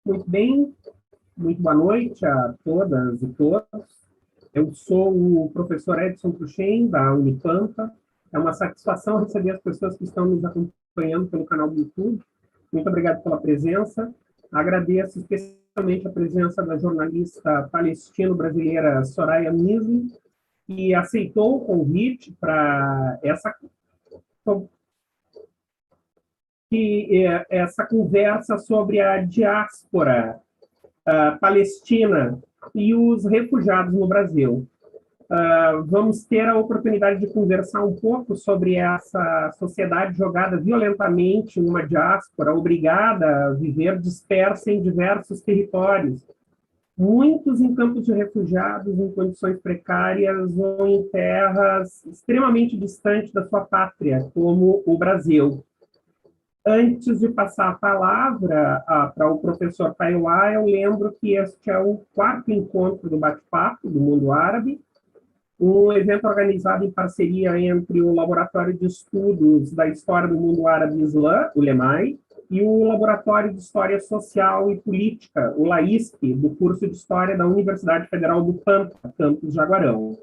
Muito bem, muito boa noite a todas e todos. Eu sou o professor Edson Cruxem, da Unipampa. É uma satisfação receber as pessoas que estão nos acompanhando pelo canal do YouTube. Muito obrigado pela presença. Agradeço especialmente a presença da jornalista palestino-brasileira Soraya Misli, que aceitou o convite para essa conversa sobre a diáspora palestina e os refugiados no Brasil. Vamos ter a oportunidade de conversar um pouco sobre essa sociedade jogada violentamente numa diáspora, obrigada a viver dispersa em diversos territórios, muitos em campos de refugiados, em condições precárias ou em terras extremamente distantes da sua pátria, como o Brasil. Antes de passar a palavra para o professor Kaiowá, eu lembro que este é o 4º encontro do Bate-Papo do Mundo Árabe, um evento organizado em parceria entre o Laboratório de Estudos da História do Mundo Árabe e Islã, o LEMAI, e o Laboratório de História Social e Política, o LAISP, do curso de História da Universidade Federal do Pampa, campus Jaguarão.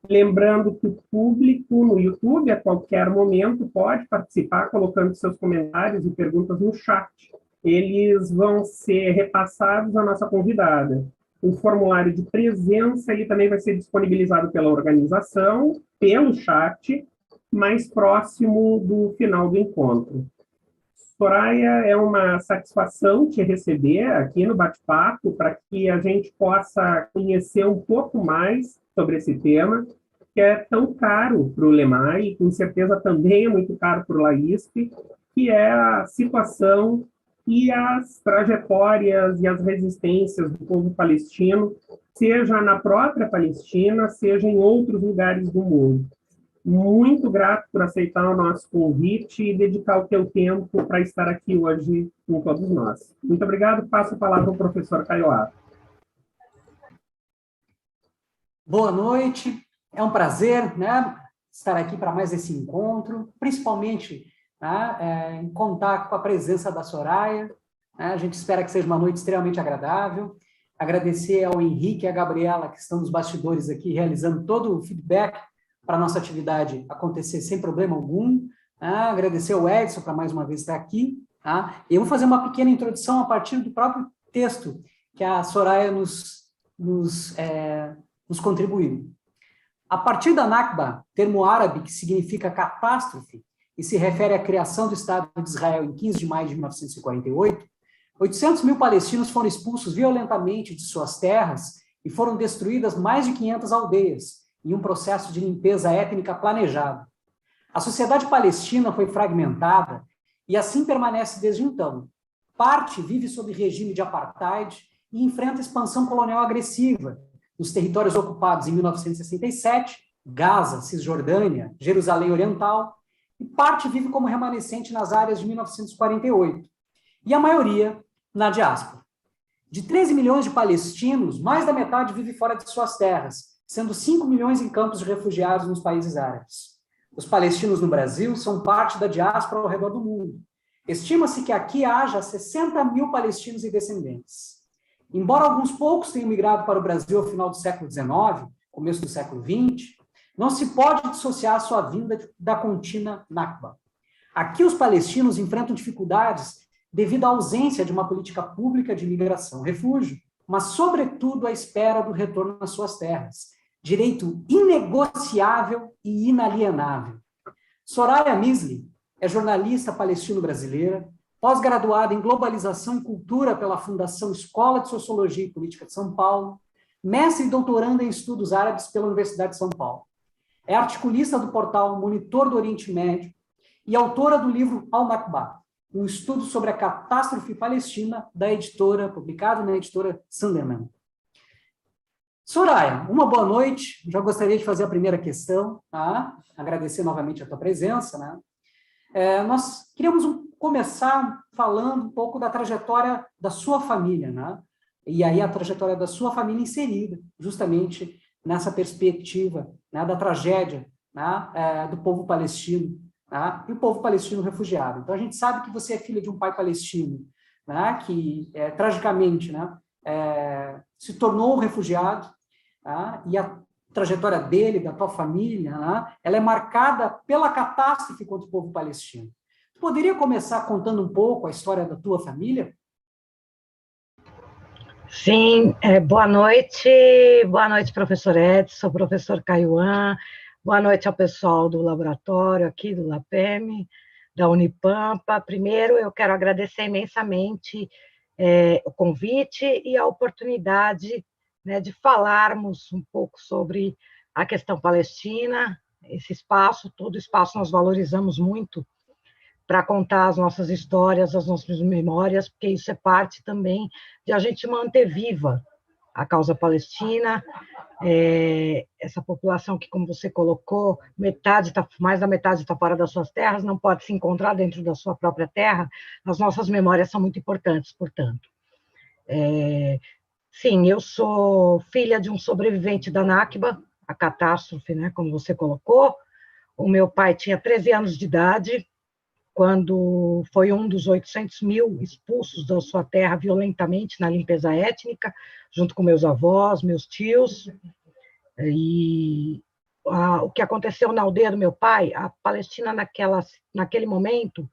Lembrando que o público no YouTube, a qualquer momento, pode participar colocando seus comentários e perguntas no chat. Eles vão ser repassados à nossa convidada. O formulário de presença ele também vai ser disponibilizado pela organização, pelo chat, mais próximo do final do encontro. Soraya, é uma satisfação te receber aqui no Bate-Papo para que a gente possa conhecer um pouco mais sobre esse tema, que é tão caro para o LEMAI, e com certeza também é muito caro para o LAISP, que é a situação e as trajetórias e as resistências do povo palestino, seja na própria Palestina, seja em outros lugares do mundo. Muito grato por aceitar o nosso convite e dedicar o teu tempo para estar aqui hoje com todos nós. Muito obrigado, passo a palavra ao professor Kaiowá. Boa noite, é um prazer, né, estar aqui para mais esse encontro, principalmente em contato com a presença da Soraya. A gente espera que seja uma noite extremamente agradável. Agradecer ao Henrique e à Gabriela, que estão nos bastidores aqui, realizando todo o feedback para a nossa atividade acontecer sem problema algum. Agradecer ao Edson para mais uma vez estar aqui. E eu vou fazer uma pequena introdução a partir do próprio texto que a Soraya nos contribuiu. A partir da Nakba, termo árabe que significa catástrofe, e se refere à criação do Estado de Israel em 15 de maio de 1948, 800 mil palestinos foram expulsos violentamente de suas terras e foram destruídas mais de 500 aldeias, em um processo de limpeza étnica planejado. A sociedade palestina foi fragmentada e assim permanece desde então. Parte vive sob regime de apartheid e enfrenta expansão colonial agressiva nos territórios ocupados em 1967, Gaza, Cisjordânia, Jerusalém Oriental, e parte vive como remanescente nas áreas de 1948, e a maioria na diáspora. De 13 milhões de palestinos, mais da metade vive fora de suas terras, sendo 5 milhões em campos de refugiados nos países árabes. Os palestinos no Brasil são parte da diáspora ao redor do mundo. Estima-se que aqui haja 60 mil palestinos e descendentes. Embora alguns poucos tenham migrado para o Brasil ao final do século XIX, começo do século XX, não se pode dissociar a sua vinda da contínua Nakba. Aqui os palestinos enfrentam dificuldades devido à ausência de uma política pública de migração-refúgio, mas, sobretudo, à espera do retorno às suas terras, direito inegociável e inalienável. Soraya Misli é jornalista palestino-brasileira, pós-graduada em Globalização e Cultura pela Fundação Escola de Sociologia e Política de São Paulo, mestre e doutoranda em Estudos Árabes pela Universidade de São Paulo. É articulista do portal Monitor do Oriente Médio e autora do livro Al-Nakba, um estudo sobre a catástrofe palestina publicado na editora Sanderman. Soraya, uma boa noite. Já gostaria de fazer a primeira questão, agradecer novamente a tua presença. Nós queríamos começar falando um pouco da trajetória da sua família, e aí a trajetória da sua família inserida justamente nessa perspectiva da tragédia do povo palestino e o povo palestino refugiado. Então, a gente sabe que você é filha de um pai palestino né, que tragicamente, né, se tornou um refugiado, tá? E a trajetória dele, da tua família, né, ela é marcada pela catástrofe contra o povo palestino. Tu poderia começar contando um pouco a história da tua família? Sim, boa noite, professor Edson, professor Caiuan, boa noite ao pessoal do laboratório aqui do LAPEM, da Unipampa. Primeiro, eu quero agradecer imensamente o convite e a oportunidade, né, de falarmos um pouco sobre a questão palestina, esse espaço, todo espaço nós valorizamos muito, para contar as nossas histórias, as nossas memórias, porque isso é parte também de a gente manter viva a causa palestina, essa população que, como você colocou, mais da metade está fora das suas terras, não pode se encontrar dentro da sua própria terra, as nossas memórias são muito importantes, portanto. Sim, eu sou filha de um sobrevivente da Nakba, a catástrofe, né, como você colocou. O meu pai tinha 13 anos de idade, quando foi um dos 800 mil expulsos da sua terra violentamente na limpeza étnica, junto com meus avós, meus tios. E o que aconteceu na aldeia do meu pai, a Palestina naquele momento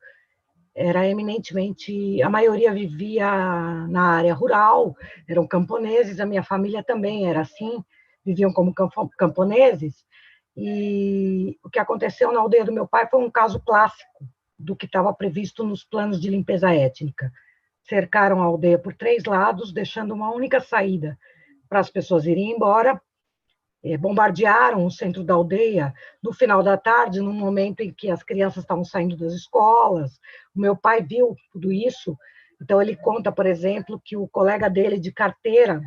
era eminentemente, a maioria vivia na área rural, eram camponeses, a minha família também era assim, viviam como camponeses, e o que aconteceu na aldeia do meu pai foi um caso clássico do que estava previsto nos planos de limpeza étnica. Cercaram a aldeia por 3 lados, deixando uma única saída para as pessoas irem embora. Bombardearam o centro da aldeia no final da tarde, no momento em que as crianças estavam saindo das escolas. O meu pai viu tudo isso, então ele conta, por exemplo, que o colega dele de carteira,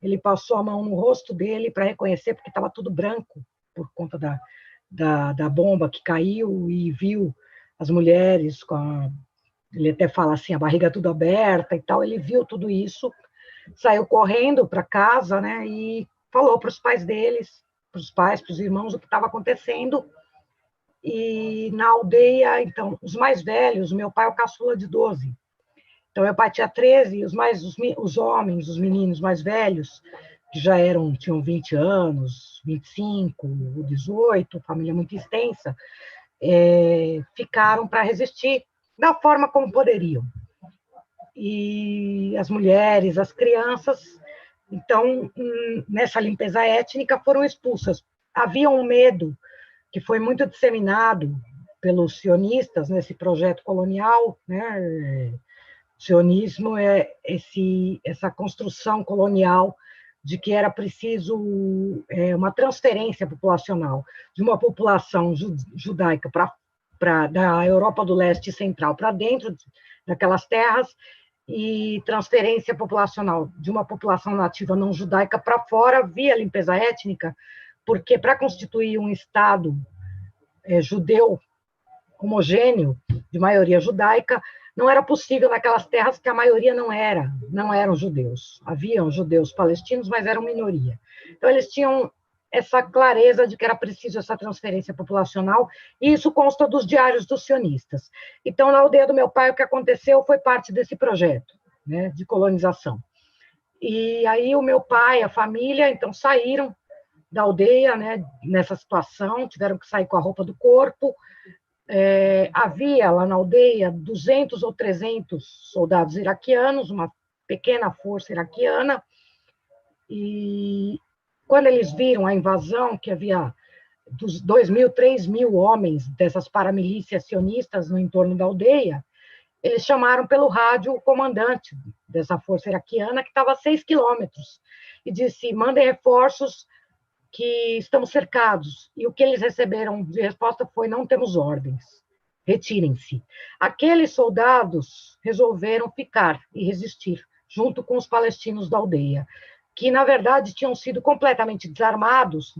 ele passou a mão no rosto dele para reconhecer, porque estava tudo branco, por conta da bomba que caiu, e viu as mulheres ele até fala assim, a barriga tudo aberta e tal, ele viu tudo isso, saiu correndo para casa, né, e falou para os pais deles, para os pais, para os irmãos, o que estava acontecendo. E na aldeia, então, os mais velhos, meu pai é o caçula de 12, então meu pai tinha 13, e os homens, os meninos mais velhos, que já tinham 20 anos, 25, 18, família muito extensa, ficaram para resistir da forma como poderiam. E as mulheres, as crianças, então, nessa limpeza étnica, foram expulsas. Havia um medo que foi muito disseminado pelos sionistas nesse projeto colonial, né? O sionismo é essa construção colonial de que era preciso uma transferência populacional de uma população judaica da Europa do Leste e Central para dentro daquelas terras, e transferência populacional de uma população nativa não judaica para fora via limpeza étnica, porque para constituir um Estado judeu homogêneo, de maioria judaica, não era possível naquelas terras que a maioria não eram judeus. Haviam judeus palestinos, mas eram minoria. Então, eles tinham essa clareza de que era preciso essa transferência populacional, e isso consta dos diários dos sionistas. Então, na aldeia do meu pai, o que aconteceu foi parte desse projeto, né, de colonização. E aí o meu pai, a família, então, saíram da aldeia, né, nessa situação, tiveram que sair com a roupa do corpo. Havia lá na aldeia 200 ou 300 soldados iraquianos, uma pequena força iraquiana, e quando eles viram a invasão, que havia 2.000, 3.000 homens dessas paramilícias sionistas no entorno da aldeia, eles chamaram pelo rádio o comandante dessa força iraquiana, que estava a 6 quilômetros, e disse, mandem reforços que estamos cercados. E o que eles receberam de resposta foi, não temos ordens, retirem-se. Aqueles soldados resolveram ficar e resistir, junto com os palestinos da aldeia, que, na verdade, tinham sido completamente desarmados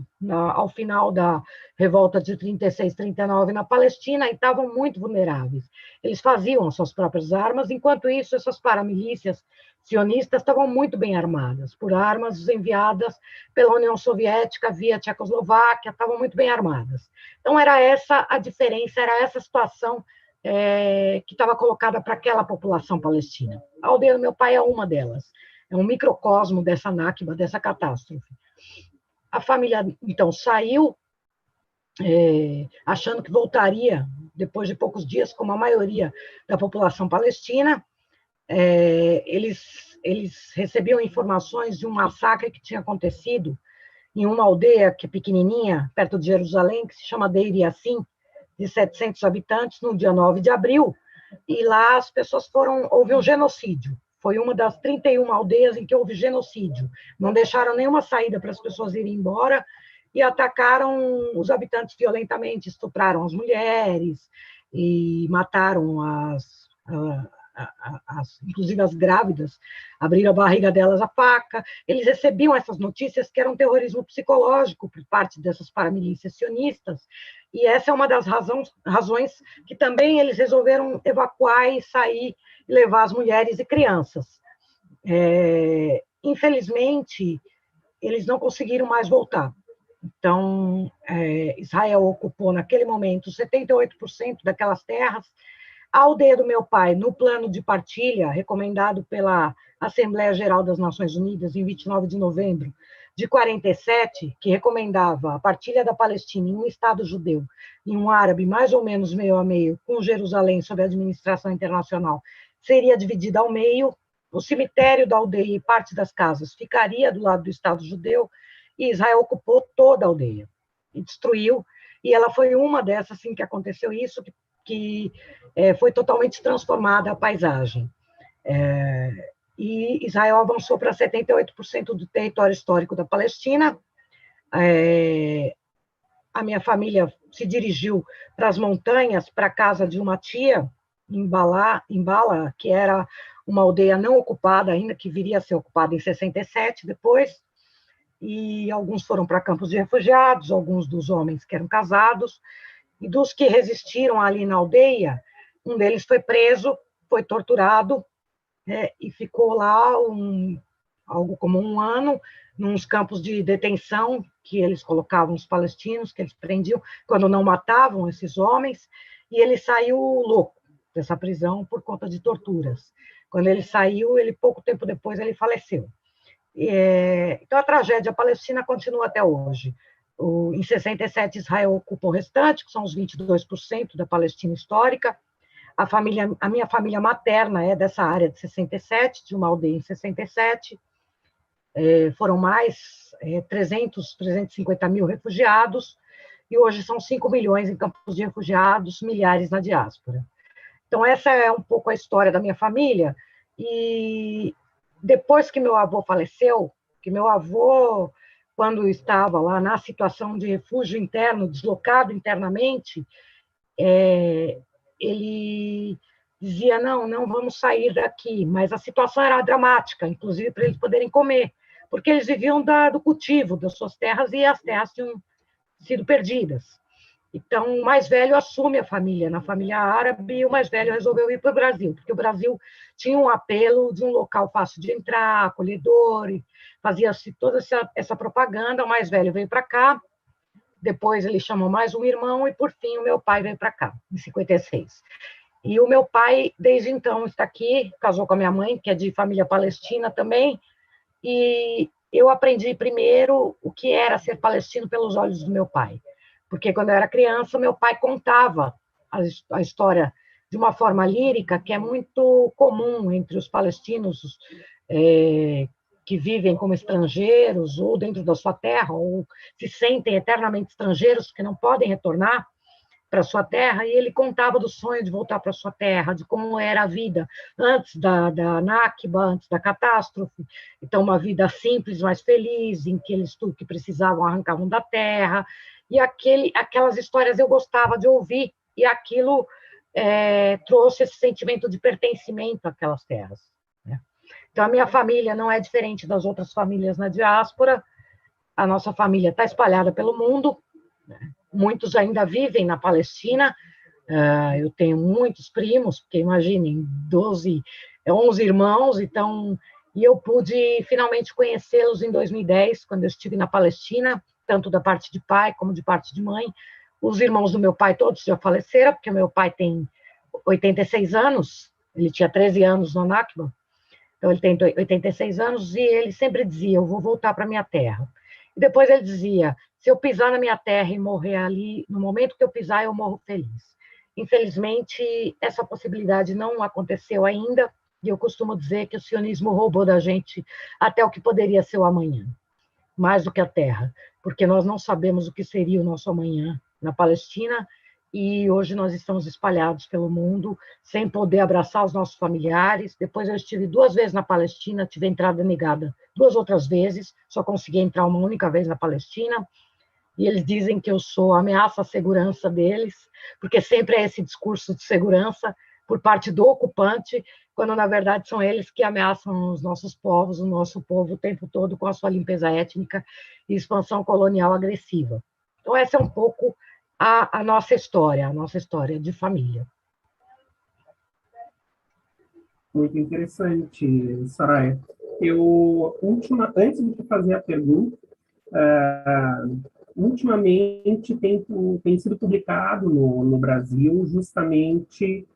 ao final da revolta de 36, 39 na Palestina, e estavam muito vulneráveis. Eles faziam as suas próprias armas, enquanto isso, essas paramilícias sionistas estavam muito bem armadas, por armas enviadas pela União Soviética via Tchecoslováquia, estavam muito bem armadas. Então, era essa a diferença, era essa a situação que estava colocada para aquela população palestina. A aldeia do meu pai é uma delas, é um microcosmo dessa Nakba, dessa catástrofe. A família, então, saiu, achando que voltaria depois de poucos dias, como a maioria da população palestina. Eles recebiam informações de um massacre que tinha acontecido em uma aldeia que é pequenininha, perto de Jerusalém, que se chama Deir Yassin, de 700 habitantes, no dia 9 de abril, e lá as pessoas houve um genocídio. Foi uma das 31 aldeias em que houve genocídio. Não deixaram nenhuma saída para as pessoas irem embora e atacaram os habitantes violentamente, estupraram as mulheres e mataram inclusive as grávidas, abriram a barriga delas a faca. Eles recebiam essas notícias que era um terrorismo psicológico por parte dessas paramilícias sionistas, e essa é uma das razões que também eles resolveram evacuar e sair e levar as mulheres e crianças. Infelizmente, eles não conseguiram mais voltar. Então, Israel ocupou, naquele momento, 78% daquelas terras. A aldeia do meu pai, no plano de partilha, recomendado pela Assembleia Geral das Nações Unidas, em 29 de novembro de 47, que recomendava a partilha da Palestina em um Estado judeu e um árabe, mais ou menos meio a meio, com Jerusalém sob administração internacional, seria dividida ao meio. O cemitério da aldeia e parte das casas ficaria do lado do Estado judeu, e Israel ocupou toda a aldeia e destruiu. E ela foi uma dessas, assim, que aconteceu isso, que foi totalmente transformada a paisagem. E Israel avançou para 78% do território histórico da Palestina. A minha família se dirigiu para as montanhas, para a casa de uma tia, em Bala, que era uma aldeia não ocupada ainda, que viria a ser ocupada em 67 depois, e alguns foram para campos de refugiados, alguns dos homens que eram casados, e dos que resistiram ali na aldeia, um deles foi preso, foi torturado, e ficou lá algo como um ano, nos campos de detenção que eles colocavam os palestinos, que eles prendiam, quando não matavam esses homens, e ele saiu louco dessa prisão por conta de torturas. Quando ele saiu, pouco tempo depois, ele faleceu. Então, a tragédia palestina continua até hoje. Em 67, Israel ocupa o restante, que são os 22% da Palestina histórica. A minha família materna é dessa área de 67, de uma aldeia em 67. Foram mais 350 mil refugiados, e hoje são 5 milhões em campos de refugiados, milhares na diáspora. Então, essa é um pouco a história da minha família. E depois que meu avô faleceu, que meu avô, quando estava lá na situação de refúgio interno, deslocado internamente, ele dizia, não vamos sair daqui, mas a situação era dramática, inclusive para eles poderem comer, porque eles viviam do cultivo das suas terras, e as terras tinham sido perdidas. Então, o mais velho assume a família, na família árabe, e o mais velho resolveu ir para o Brasil, porque o Brasil tinha um apelo de um local fácil de entrar, acolhedor, e fazia-se toda essa propaganda. O mais velho veio para cá, depois ele chamou mais um irmão, e, por fim, o meu pai veio para cá, em 56. E o meu pai, desde então, está aqui, casou com a minha mãe, que é de família palestina também, e eu aprendi primeiro o que era ser palestino pelos olhos do meu pai. Porque, quando eu era criança, meu pai contava a história de uma forma lírica, que é muito comum entre os palestinos que vivem como estrangeiros, ou dentro da sua terra, ou se sentem eternamente estrangeiros, que não podem retornar para sua terra, e ele contava do sonho de voltar para sua terra, de como era a vida antes da Nakba, antes da catástrofe. Então, uma vida simples, mais feliz, em que eles tudo que precisavam arrancavam da terra. E aquelas histórias eu gostava de ouvir, e aquilo trouxe esse sentimento de pertencimento àquelas terras, né? Então, a minha família não é diferente das outras famílias na diáspora. A nossa família está espalhada pelo mundo, né? Muitos ainda vivem na Palestina. Eu tenho muitos primos, porque, imaginem, 11 irmãos, então, e eu pude finalmente conhecê-los em 2010, quando eu estive na Palestina, tanto da parte de pai como de parte de mãe. Os irmãos do meu pai todos já faleceram, porque meu pai tem 86 anos, ele tinha 13 anos no Nakba, então ele tem 86 anos, e ele sempre dizia, eu vou voltar para a minha terra. E depois ele dizia, se eu pisar na minha terra e morrer ali, no momento que eu pisar, eu morro feliz. Infelizmente, essa possibilidade não aconteceu ainda, e eu costumo dizer que o sionismo roubou da gente até o que poderia ser o amanhã, mais do que a terra, porque nós não sabemos o que seria o nosso amanhã na Palestina, e hoje nós estamos espalhados pelo mundo, sem poder abraçar os nossos familiares. Depois eu estive 2 vezes na Palestina, tive entrada negada 2 outras vezes, só consegui entrar uma única vez na Palestina, e eles dizem que eu sou ameaça à segurança deles, porque sempre é esse discurso de segurança por parte do ocupante, quando na verdade são eles que ameaçam os nossos povos, o nosso povo o tempo todo com a sua limpeza étnica e expansão colonial agressiva. Então essa é um pouco a nossa história de família. Muito interessante, Soraya. Antes de te fazer a pergunta, ultimamente tem sido publicado no Brasil justamente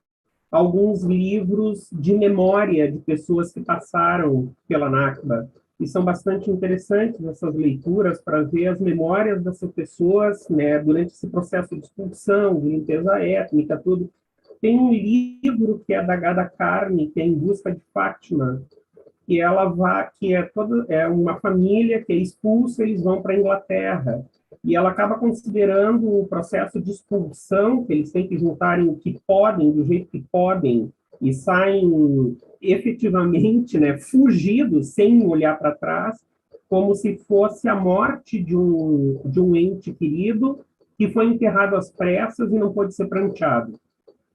alguns livros de memória de pessoas que passaram pela Nakba. E são bastante interessantes essas leituras para ver as memórias dessas pessoas, né, durante esse processo de expulsão, de limpeza étnica, tudo. Tem um livro que é da Gada Carne, que é Em Busca de Fátima, que é uma família que é expulsa, eles vão para a Inglaterra, e ela acaba considerando o processo de expulsão, que eles têm que juntarem o que podem, do jeito que podem, e saem efetivamente, né, fugidos, sem olhar para trás, como se fosse a morte de um ente querido que foi enterrado às pressas e não pôde ser pranteado,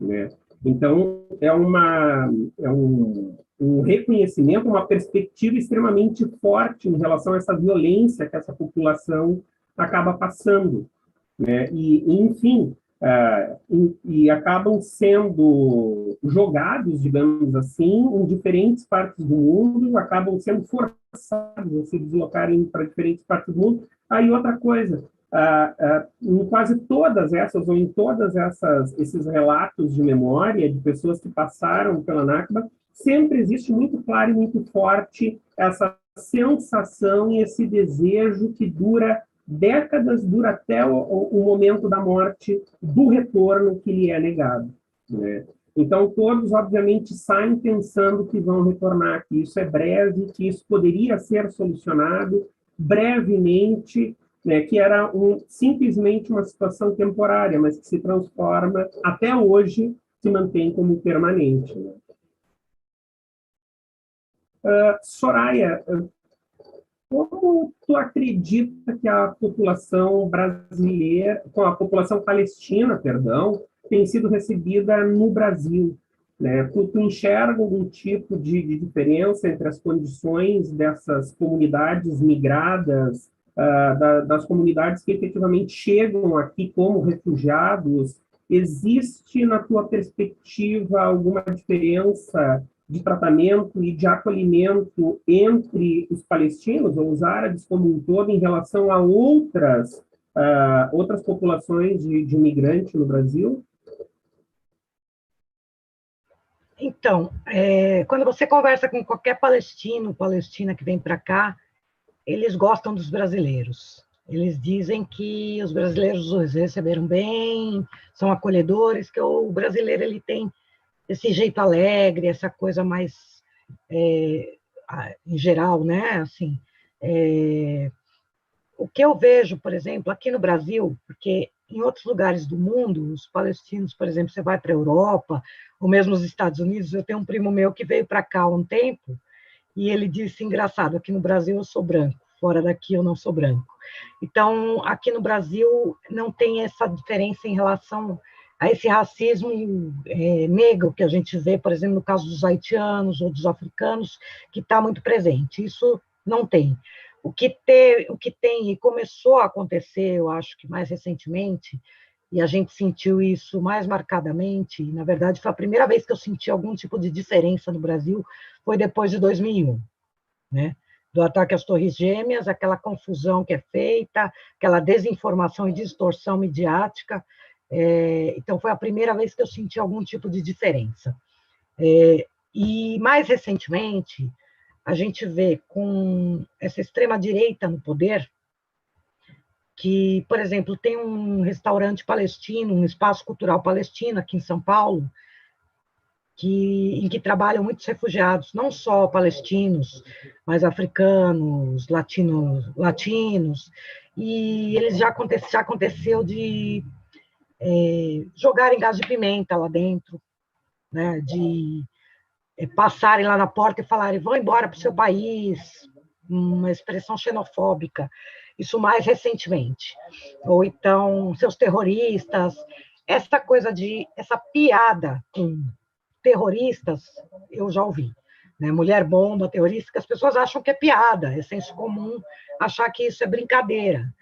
né? Então, é um reconhecimento, uma perspectiva extremamente forte em relação a essa violência que essa população acaba passando, né? Enfim, e acabam sendo jogados, digamos assim, em diferentes partes do mundo, acabam sendo forçados a se deslocarem para diferentes partes do mundo. Aí outra coisa, em quase todas essas, ou em todas esses relatos de memória de pessoas que passaram pela Nakba, sempre existe muito claro e muito forte essa sensação e esse desejo que dura décadas, dura até o momento da morte, do retorno que lhe é negado, né? Então, todos, obviamente, saem pensando que vão retornar, que isso é breve, que isso poderia ser solucionado brevemente, né, que era simplesmente uma situação temporária, mas que se transforma, até hoje, se mantém como permanente, né? Soraya, como tu acredita que a população brasileira, com a população palestina, perdão, tem sido recebida no Brasil, né? Tu enxerga algum tipo de diferença entre as condições dessas comunidades migradas, das comunidades que efetivamente chegam aqui como refugiados? Existe, na tua perspectiva, alguma diferença de tratamento e de acolhimento entre os palestinos ou os árabes como um todo em relação a outras populações de imigrantes no Brasil? Então, quando você conversa com qualquer palestina que vem para cá, eles gostam dos brasileiros. Eles dizem que os brasileiros os receberam bem, são acolhedores, que o brasileiro ele tem esse jeito alegre, essa coisa mais, em geral, né? Assim, o que eu vejo, por exemplo, aqui no Brasil, porque em outros lugares do mundo, os palestinos, por exemplo, você vai para a Europa, ou mesmo os Estados Unidos, eu tenho um primo meu que veio para cá há um tempo, e ele disse, engraçado, aqui no Brasil eu sou branco, fora daqui eu não sou branco. Então, aqui no Brasil não tem essa diferença em relação a esse racismo negro que a gente vê, por exemplo, no caso dos haitianos ou dos africanos, que está muito presente. Isso não tem. O que tem e começou a acontecer, eu acho que mais recentemente, e a gente sentiu isso mais marcadamente, e, na verdade, foi a primeira vez que eu senti algum tipo de diferença no Brasil, foi depois de 2001, né? Do ataque às Torres Gêmeas, aquela confusão que é feita, aquela desinformação e distorção midiática, Então, foi a primeira vez que eu senti algum tipo de diferença. E, mais recentemente, a gente vê com essa extrema-direita no poder, que, por exemplo, tem um restaurante palestino, um espaço cultural palestino aqui em São Paulo, em que trabalham muitos refugiados, não só palestinos, mas africanos, latinos, e eles já aconteceu de jogarem gás de pimenta lá dentro, né, de passarem lá na porta e falarem, vão embora para o seu país, uma expressão xenofóbica, isso mais recentemente. Ou então, seus terroristas, essa piada com terroristas, eu já ouvi. Né? Mulher bomba, terrorista, que as pessoas acham que é piada, é senso comum achar que isso é brincadeira.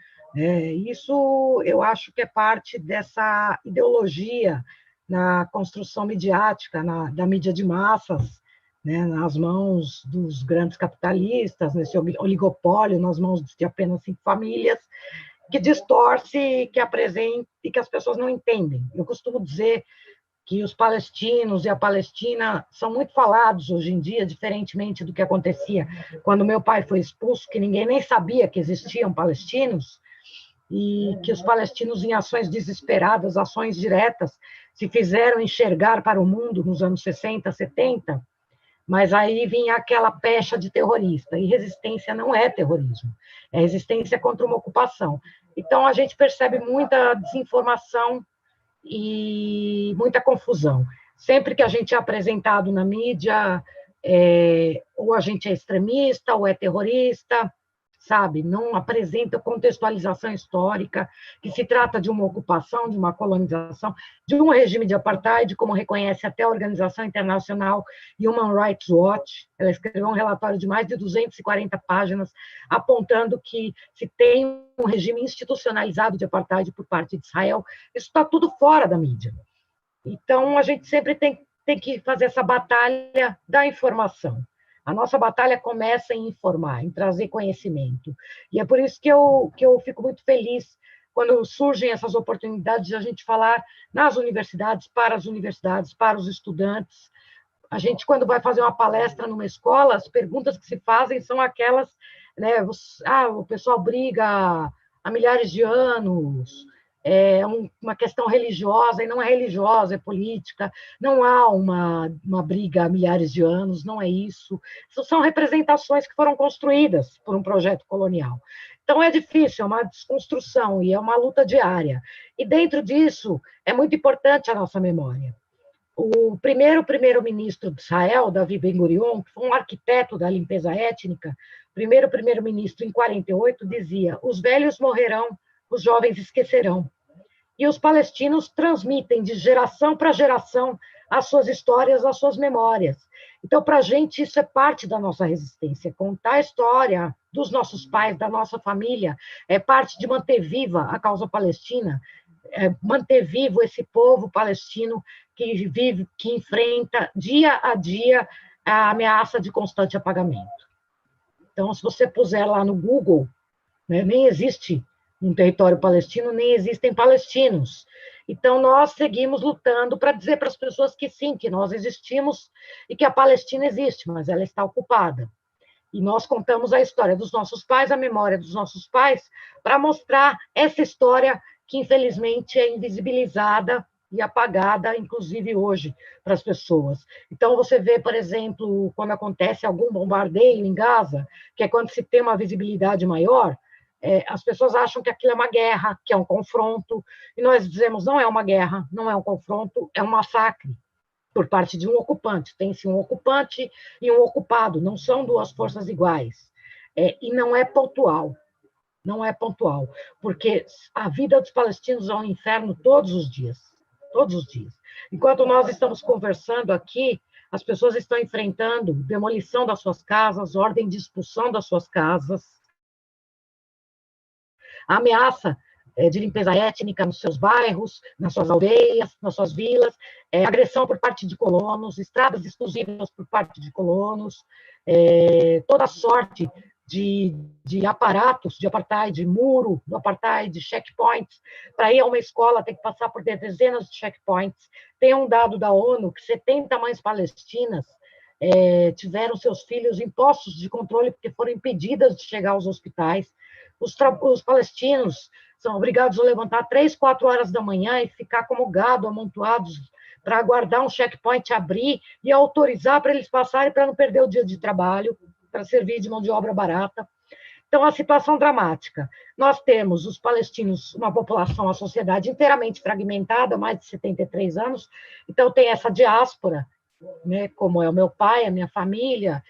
Isso eu acho que é parte dessa ideologia na construção midiática, da mídia de massas, né, nas mãos dos grandes capitalistas, nesse oligopólio, nas mãos de apenas 5 famílias, que distorce, que apresenta e que as pessoas não entendem. Eu costumo dizer que os palestinos e a Palestina são muito falados hoje em dia, diferentemente do que acontecia quando meu pai foi expulso, que ninguém nem sabia que existiam palestinos, e que os palestinos, em ações desesperadas, ações diretas, se fizeram enxergar para o mundo nos anos 60, 70, mas aí vinha aquela pecha de terrorista, e resistência não é terrorismo, é resistência contra uma ocupação. Então, a gente percebe muita desinformação e muita confusão. Sempre que a gente é apresentado na mídia, ou a gente é extremista, ou é terrorista, sabe? Não apresenta contextualização histórica, que se trata de uma ocupação, de uma colonização, de um regime de apartheid, como reconhece até a Organização Internacional Human Rights Watch. Ela escreveu um relatório de mais de 240 páginas, apontando que se tem um regime institucionalizado de apartheid por parte de Israel, isso está tudo fora da mídia. Então, a gente sempre tem que fazer essa batalha da informação. A nossa batalha começa em informar, em trazer conhecimento. E é por isso que eu fico muito feliz quando surgem essas oportunidades de a gente falar nas universidades, para os estudantes. A gente, quando vai fazer uma palestra numa escola, as perguntas que se fazem são aquelas, né, o pessoal briga há milhares de anos, é uma questão religiosa, e não é religiosa, é política, não há uma briga há milhares de anos, não é isso. São representações que foram construídas por um projeto colonial. Então, é difícil, é uma desconstrução e é uma luta diária. E dentro disso, é muito importante a nossa memória. O primeiro-ministro de Israel, Davi Ben-Gurion, que foi um arquiteto da limpeza étnica, primeiro-ministro em 48, dizia: os velhos morrerão, os jovens esquecerão. E os palestinos transmitem de geração para geração as suas histórias, as suas memórias. Então, para a gente, isso é parte da nossa resistência. Contar a história dos nossos pais, da nossa família, é parte de manter viva a causa palestina, manter vivo esse povo palestino que vive, que enfrenta dia a dia a ameaça de constante apagamento. Então, se você puser lá no Google, né, nem existe um território palestino, nem existem palestinos. Então, nós seguimos lutando para dizer para as pessoas que sim, que nós existimos e que a Palestina existe, mas ela está ocupada. E nós contamos a história dos nossos pais, a memória dos nossos pais, para mostrar essa história que, infelizmente, é invisibilizada e apagada, inclusive hoje, para as pessoas. Então, você vê, por exemplo, quando acontece algum bombardeio em Gaza, que é quando se tem uma visibilidade maior, as pessoas acham que aquilo é uma guerra, que é um confronto, e nós dizemos, não é uma guerra, não é um confronto, é um massacre por parte de um ocupante. Tem-se um ocupante e um ocupado, não são duas forças iguais. E não é pontual, porque a vida dos palestinos é um inferno todos os dias. Enquanto nós estamos conversando aqui, as pessoas estão enfrentando demolição das suas casas, ordem de expulsão das suas casas, a ameaça de limpeza étnica nos seus bairros, nas suas aldeias, nas suas vilas, agressão por parte de colonos, estradas exclusivas por parte de colonos, toda sorte de aparatos, de apartheid, de muro, do apartheid, de checkpoints. Para ir a uma escola, tem que passar por dezenas de checkpoints. Tem um dado da ONU que 70 mães palestinas tiveram seus filhos em postos de controle porque foram impedidas de chegar aos hospitais. Os palestinos são obrigados a levantar 3, 4 horas da manhã e ficar como gado, amontoados, para aguardar um checkpoint abrir e autorizar para eles passarem para não perder o dia de trabalho, para servir de mão de obra barata. Então, a situação dramática. Nós temos os palestinos, uma população, a sociedade inteiramente fragmentada, mais de 73 anos, então tem essa diáspora, né, como é o meu pai, a minha família,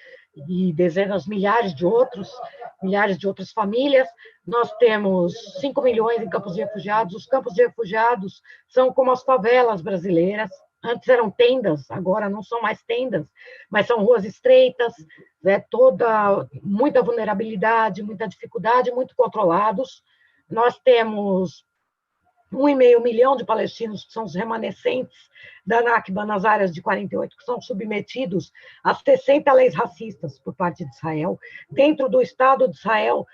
e dezenas, milhares de outras famílias. Nós temos 5 milhões em campos de refugiados. Os campos de refugiados são como as favelas brasileiras. Antes eram tendas, agora não são mais tendas, mas são ruas estreitas, né, muita vulnerabilidade, muita dificuldade, muito controlados. Nós temos 1,5 milhão de palestinos, que são os remanescentes da Nakba nas áreas de 48, que são submetidos a 60 leis racistas por parte de Israel. Dentro do Estado de Israel,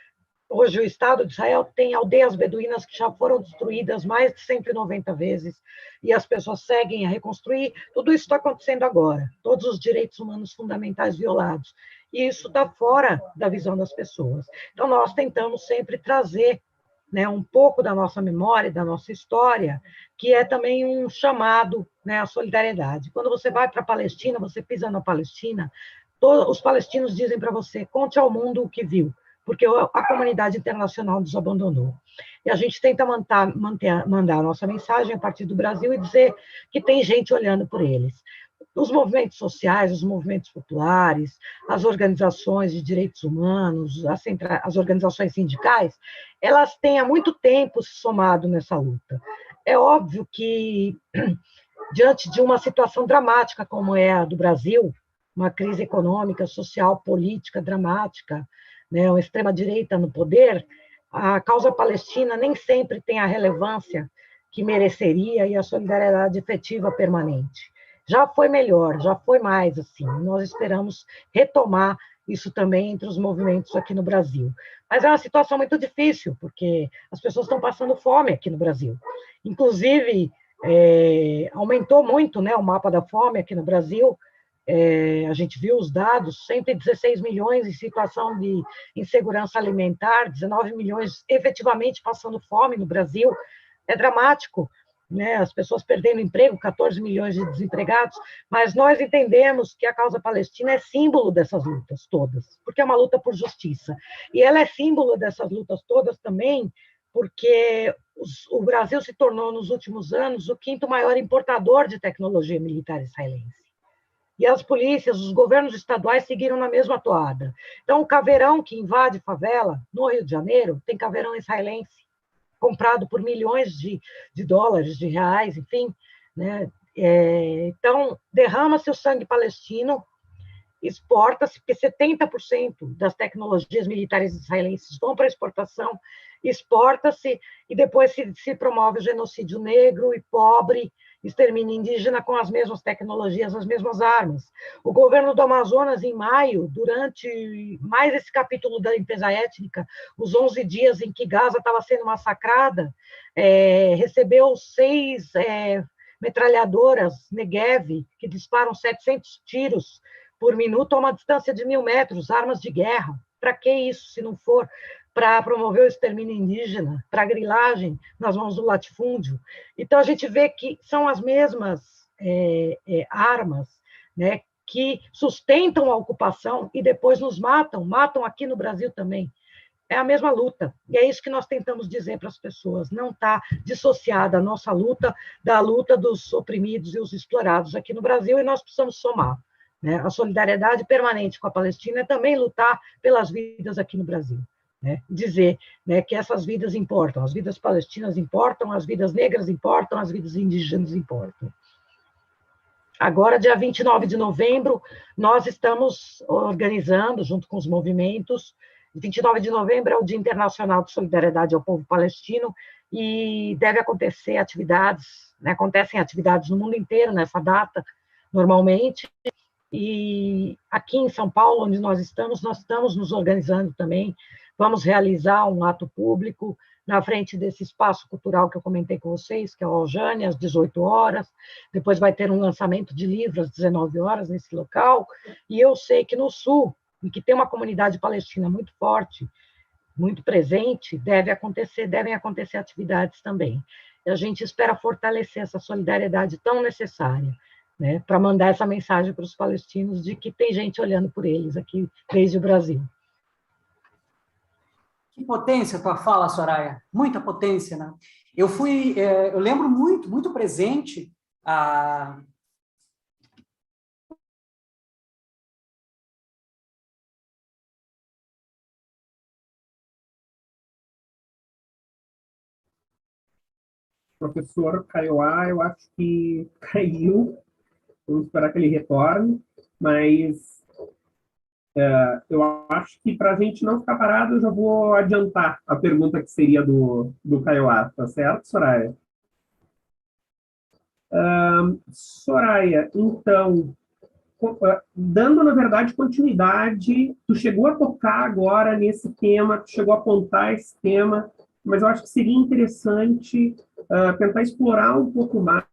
hoje o Estado de Israel tem aldeias beduínas que já foram destruídas mais de 190 vezes, e as pessoas seguem a reconstruir. Tudo isso está acontecendo agora, todos os direitos humanos fundamentais violados, e isso está fora da visão das pessoas. Então, nós tentamos sempre trazer, né, um pouco da nossa memória, da nossa história, que é também um chamado, né, à solidariedade. Quando você vai para a Palestina, você pisa na Palestina, os palestinos dizem para você: conte ao mundo o que viu, porque a comunidade internacional nos abandonou. E a gente tenta mandar a nossa mensagem a partir do Brasil e dizer que tem gente olhando por eles. Os movimentos sociais, os movimentos populares, as organizações de direitos humanos, as organizações sindicais, elas têm há muito tempo se somado nessa luta. É óbvio que, diante de uma situação dramática como é a do Brasil, uma crise econômica, social, política dramática, né, uma extrema-direita no poder, a causa palestina nem sempre tem a relevância que mereceria e a solidariedade efetiva permanente. Já foi melhor, já foi mais assim. Nós esperamos retomar isso também entre os movimentos aqui no Brasil. Mas é uma situação muito difícil, porque as pessoas estão passando fome aqui no Brasil. Inclusive, aumentou muito, né, o mapa da fome aqui no Brasil. A gente viu os dados: 116 milhões em situação de insegurança alimentar, 19 milhões efetivamente passando fome no Brasil. É dramático, né? As pessoas perdendo emprego, 14 milhões de desempregados, mas nós entendemos que a causa palestina é símbolo dessas lutas todas, porque é uma luta por justiça. E ela é símbolo dessas lutas todas também porque o Brasil se tornou, nos últimos anos, o 5º maior importador de tecnologia militar israelense. E as polícias, os governos estaduais seguiram na mesma toada. Então, o caveirão que invade favela, no Rio de Janeiro, tem caveirão israelense, comprado por milhões de dólares, de reais, enfim, né? Então, derrama-se o sangue palestino, exporta-se, porque 70% das tecnologias militares israelenses vão para exportação, exporta-se, e depois se promove o genocídio negro e pobre, extermínio indígena com as mesmas tecnologias, as mesmas armas. O governo do Amazonas, em maio, durante mais esse capítulo da limpeza étnica, os 11 dias em que Gaza estava sendo massacrada, recebeu 6 metralhadoras Negev, que disparam 700 tiros por minuto a uma distância de 1.000 metros, armas de guerra. Para que isso, se não for para promover o extermínio indígena, para a grilagem nas mãos do latifúndio? Então, a gente vê que são as mesmas armas, né, que sustentam a ocupação e depois nos matam aqui no Brasil também. É a mesma luta, e é isso que nós tentamos dizer para as pessoas: não está dissociada a nossa luta da luta dos oprimidos e os explorados aqui no Brasil, e nós precisamos somar, né? A solidariedade permanente com a Palestina é também lutar pelas vidas aqui no Brasil, né? Dizer, né, que essas vidas importam, as vidas palestinas importam, as vidas negras importam, as vidas indígenas importam. Agora, dia 29 de novembro, nós estamos organizando, junto com os movimentos, 29 de novembro é o Dia Internacional de Solidariedade ao Povo Palestino, e deve acontecer atividades, né, acontecem atividades no mundo inteiro nessa data, normalmente, e aqui em São Paulo, onde nós estamos nos organizando também, vamos realizar um ato público na frente desse espaço cultural que eu comentei com vocês, que é o Aljânia, às 18 horas, depois vai ter um lançamento de livro às 19 horas nesse local, e eu sei que no Sul, em que tem uma comunidade palestina muito forte, muito presente, devem acontecer atividades também. E a gente espera fortalecer essa solidariedade tão necessária, né, para mandar essa mensagem para os palestinos de que tem gente olhando por eles aqui desde o Brasil. Que potência tua fala, Soraya. Muita potência, né? Eu lembro muito presente a Professor Kaiowá, eu acho que caiu. Vamos esperar que ele retorne, mas eu acho que para a gente não ficar parado, eu já vou adiantar a pergunta que seria do Kaiowá, tá certo, Soraya? Soraya, então, dando, na verdade, continuidade, tu chegou a tocar agora nesse tema, tu chegou a apontar esse tema, mas eu acho que seria interessante tentar explorar um pouco mais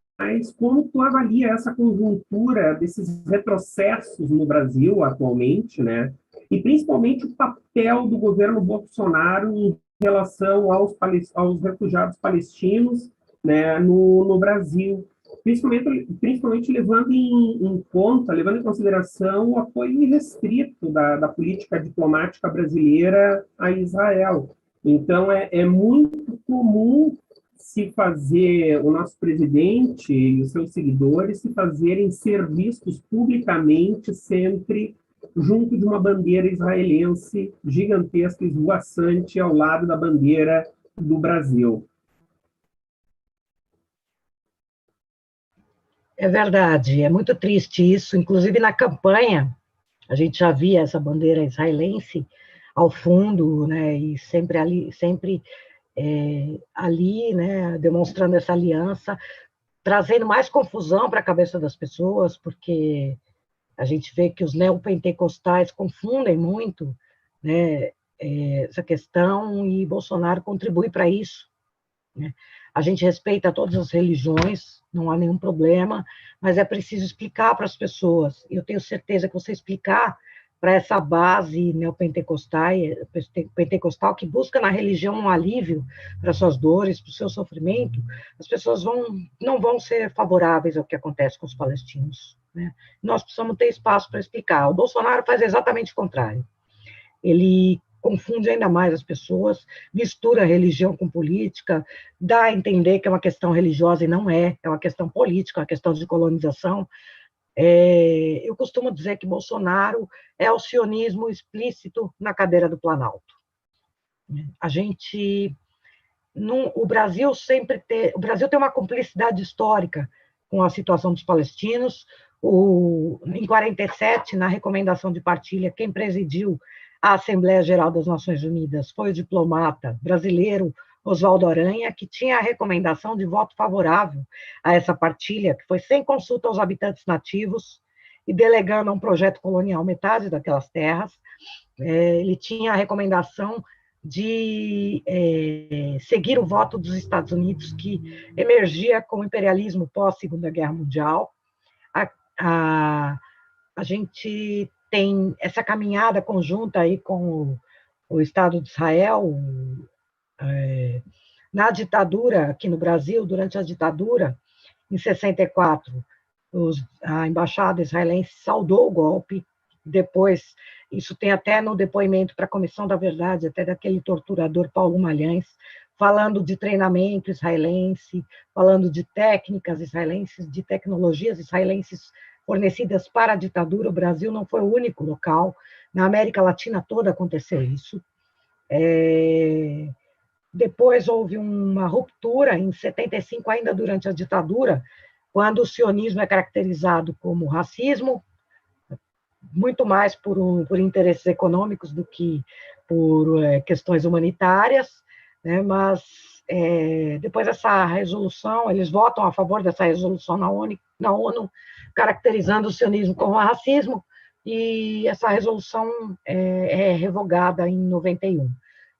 como tu avalia essa conjuntura desses retrocessos no Brasil atualmente, né? E principalmente o papel do governo Bolsonaro em relação aos refugiados palestinos, né, no Brasil. Principalmente levando em conta, levando em consideração o apoio irrestrito da política diplomática brasileira a Israel. Então, é muito comum se fazer, o nosso presidente e os seus seguidores se fazerem ser vistos publicamente sempre junto de uma bandeira israelense gigantesca, esvoaçante, ao lado da bandeira do Brasil. É verdade, é muito triste isso. Inclusive, na campanha, a gente já via essa bandeira israelense ao fundo, né, e sempre ali, né, demonstrando essa aliança, trazendo mais confusão para a cabeça das pessoas, porque a gente vê que os neopentecostais confundem muito, né, essa questão, e Bolsonaro contribui para isso, né? A gente respeita todas as religiões, não há nenhum problema, mas é preciso explicar para as pessoas. Eu tenho certeza que você explicar para essa base neopentecostal que busca na religião um alívio para suas dores, para o seu sofrimento, as pessoas não vão ser favoráveis ao que acontece com os palestinos, né? Nós precisamos ter espaço para explicar. O Bolsonaro faz exatamente o contrário. Ele confunde ainda mais as pessoas, mistura religião com política, dá a entender que é uma questão religiosa e não é uma questão política, é uma questão de colonização. Eu costumo dizer que Bolsonaro é o sionismo explícito na cadeira do Planalto. O Brasil tem uma cumplicidade histórica com a situação dos palestinos. Em 47, na recomendação de partilha, quem presidiu a Assembleia Geral das Nações Unidas foi o diplomata brasileiro Oswaldo Aranha, que tinha a recomendação de voto favorável a essa partilha, que foi sem consulta aos habitantes nativos e delegando a um projeto colonial metade daquelas terras. Ele tinha a recomendação de seguir o voto dos Estados Unidos, que emergia com o imperialismo pós-Segunda Guerra Mundial. A gente tem essa caminhada conjunta aí com o Estado de Israel. Na ditadura, aqui no Brasil, durante a ditadura, em 64, a embaixada israelense saudou o golpe. Depois, isso tem até no depoimento para a Comissão da Verdade, até daquele torturador Paulo Malhães, falando de treinamento israelense, falando de técnicas israelenses, de tecnologias israelenses fornecidas para a ditadura. O Brasil não foi o único local, na América Latina toda aconteceu isso. Depois houve uma ruptura, em 75, ainda durante a ditadura, quando o sionismo é caracterizado como racismo, muito mais por interesses econômicos do que por questões humanitárias, né? Mas depois dessa resolução, eles votam a favor dessa resolução na ONU, caracterizando o sionismo como racismo, e essa resolução é revogada em 91.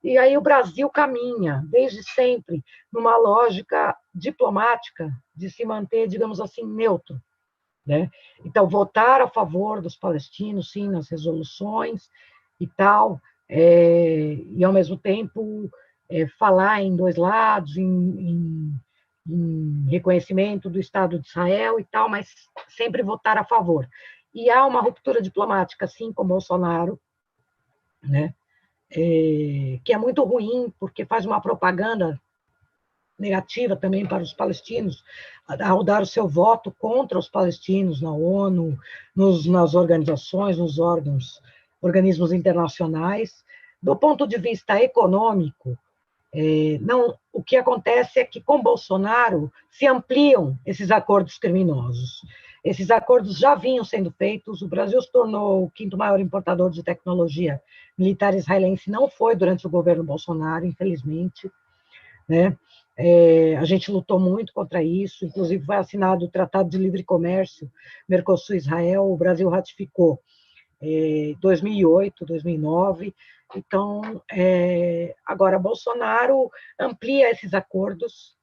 E aí o Brasil caminha, desde sempre, numa lógica diplomática de se manter, digamos assim, neutro, né? Então, votar a favor dos palestinos, sim, nas resoluções e tal, e, ao mesmo tempo, falar em dois lados, em reconhecimento do Estado de Israel e tal, mas sempre votar a favor. E há uma ruptura diplomática, sim, com Bolsonaro, né? Que é muito ruim, porque faz uma propaganda negativa também para os palestinos, ao dar o seu voto contra os palestinos na ONU, nas organizações, nos organismos internacionais. Do ponto de vista econômico, não, o que acontece é que, com Bolsonaro, se ampliam esses acordos criminosos. Esses acordos já vinham sendo feitos, o Brasil se tornou o quinto maior importador de tecnologia militar israelense, não foi durante o governo Bolsonaro, infelizmente, né? A gente lutou muito contra isso, inclusive foi assinado o Tratado de Livre Comércio Mercosul-Israel, o Brasil ratificou em 2008, 2009. Então, agora Bolsonaro amplia esses acordos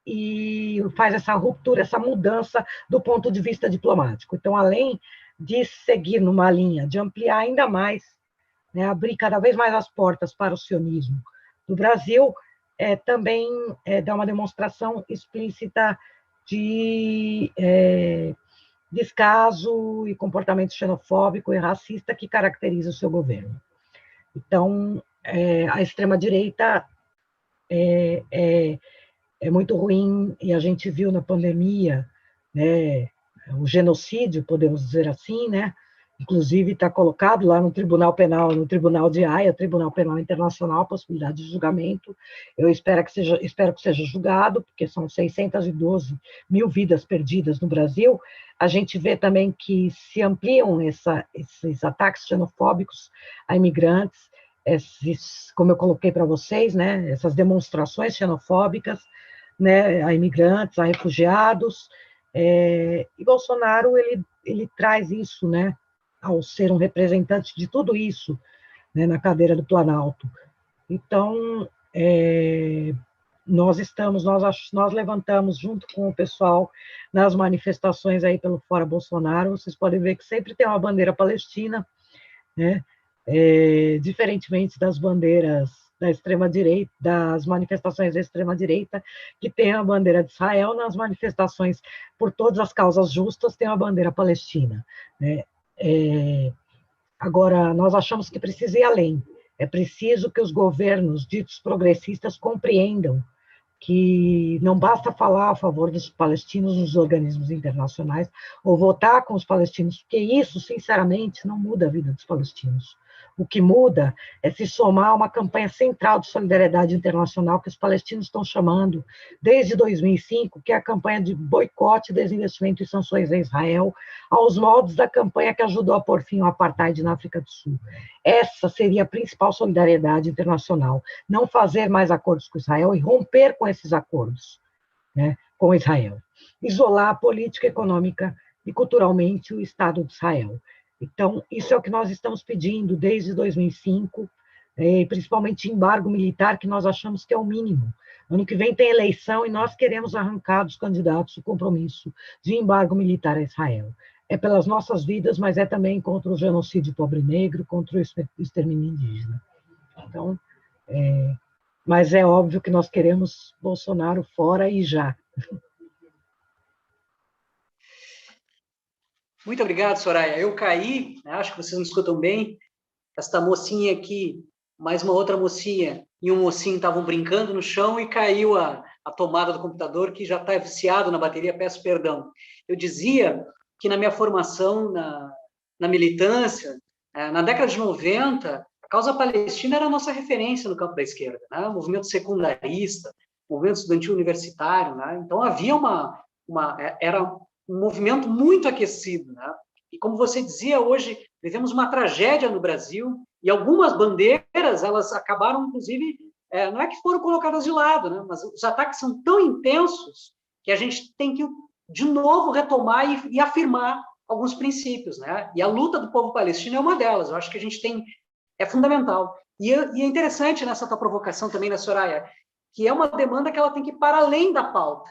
e faz essa ruptura, essa mudança do ponto de vista diplomático. Então, além de seguir numa linha de ampliar ainda mais, né, abrir cada vez mais as portas para o sionismo do Brasil, também dá uma demonstração explícita de descaso e comportamento xenofóbico e racista que caracteriza o seu governo. Então, a extrema-direita é muito ruim, e a gente viu na pandemia, né, o genocídio, podemos dizer assim, né? Inclusive está colocado lá no Tribunal Penal, no Tribunal de Haia, Tribunal Penal Internacional, a possibilidade de julgamento. Eu espero que seja julgado, porque são 612 mil vidas perdidas no Brasil. A gente vê também que se ampliam esses ataques xenofóbicos a imigrantes, como eu coloquei para vocês, né, essas demonstrações xenofóbicas, né, a imigrantes, a refugiados, e Bolsonaro ele traz isso, né, ao ser um representante de tudo isso, né, na cadeira do Planalto. Então, nós levantamos junto com o pessoal nas manifestações aí pelo Fora Bolsonaro. Vocês podem ver que sempre tem uma bandeira palestina, né, diferentemente das bandeiras da extrema-direita, das manifestações da extrema-direita, que tem a bandeira de Israel. Nas manifestações por todas as causas justas, tem a bandeira palestina, né? Agora, nós achamos que precisa ir além. É preciso que os governos ditos progressistas compreendam que não basta falar a favor dos palestinos nos organismos internacionais ou votar com os palestinos, porque isso, sinceramente, não muda a vida dos palestinos. O que muda é se somar a uma campanha central de solidariedade internacional que os palestinos estão chamando desde 2005, que é a campanha de boicote, desinvestimento e sanções a Israel, aos moldes da campanha que ajudou a pôr fim ao apartheid na África do Sul. Essa seria a principal solidariedade internacional, não fazer mais acordos com Israel e romper com esses acordos, né, com Israel. Isolar política, econômica e culturalmente o Estado de Israel. Então, isso é o que nós estamos pedindo desde 2005, principalmente embargo militar, que nós achamos que é o mínimo. Ano que vem tem eleição e nós queremos arrancar dos candidatos o compromisso de embargo militar a Israel. É pelas nossas vidas, mas é também contra o genocídio pobre-negro, contra o extermínio indígena. Então, mas é óbvio que nós queremos Bolsonaro fora e já. Muito obrigado, Soraya. Eu caí, acho que vocês me escutam bem. Esta mocinha aqui, mais uma outra mocinha e um mocinho estavam brincando no chão e caiu a tomada do computador, que já está viciado na bateria, peço perdão. Eu dizia que na minha formação na militância, na década de 90, a causa palestina era a nossa referência no campo da esquerda, né? O movimento secundarista, o movimento estudantil universitário, né? Então havia era um movimento muito aquecido, né? E como você dizia, hoje vivemos uma tragédia no Brasil e algumas bandeiras, elas acabaram, inclusive, não é que foram colocadas de lado, né? Mas os ataques são tão intensos que a gente tem que de novo, retomar e afirmar alguns princípios, né? E a luta do povo palestino é uma delas. Eu acho que a gente é fundamental. E é interessante nessa tua provocação também, né, Soraya, que é uma demanda que ela tem que ir para além da pauta.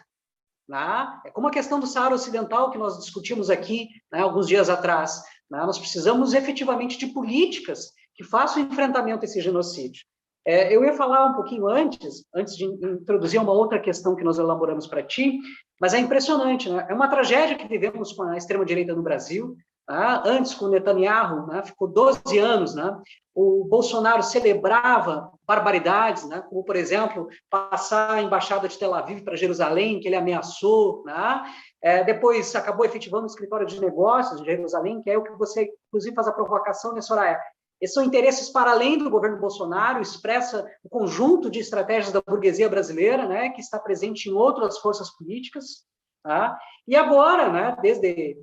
Né? É como a questão do Saara Ocidental, que nós discutimos aqui, né, alguns dias atrás. Né? Nós precisamos efetivamente de políticas que façam enfrentamento a esse genocídio. Eu ia falar um pouquinho antes de introduzir uma outra questão que nós elaboramos para ti, mas é impressionante, né? É uma tragédia que vivemos com a extrema-direita no Brasil. Né? Antes, com o Netanyahu, né? Ficou 12 anos, né? O Bolsonaro celebrava barbaridades, né? Como, por exemplo, passar a embaixada de Tel Aviv para Jerusalém, que ele ameaçou. Né? Depois acabou efetivando o escritório de negócios de Jerusalém, que é o que você, inclusive, faz a provocação, né, Soraya? Esses são interesses para além do governo Bolsonaro, expressa o conjunto de estratégias da burguesia brasileira, né, que está presente em outras forças políticas. Tá? E agora, né, desde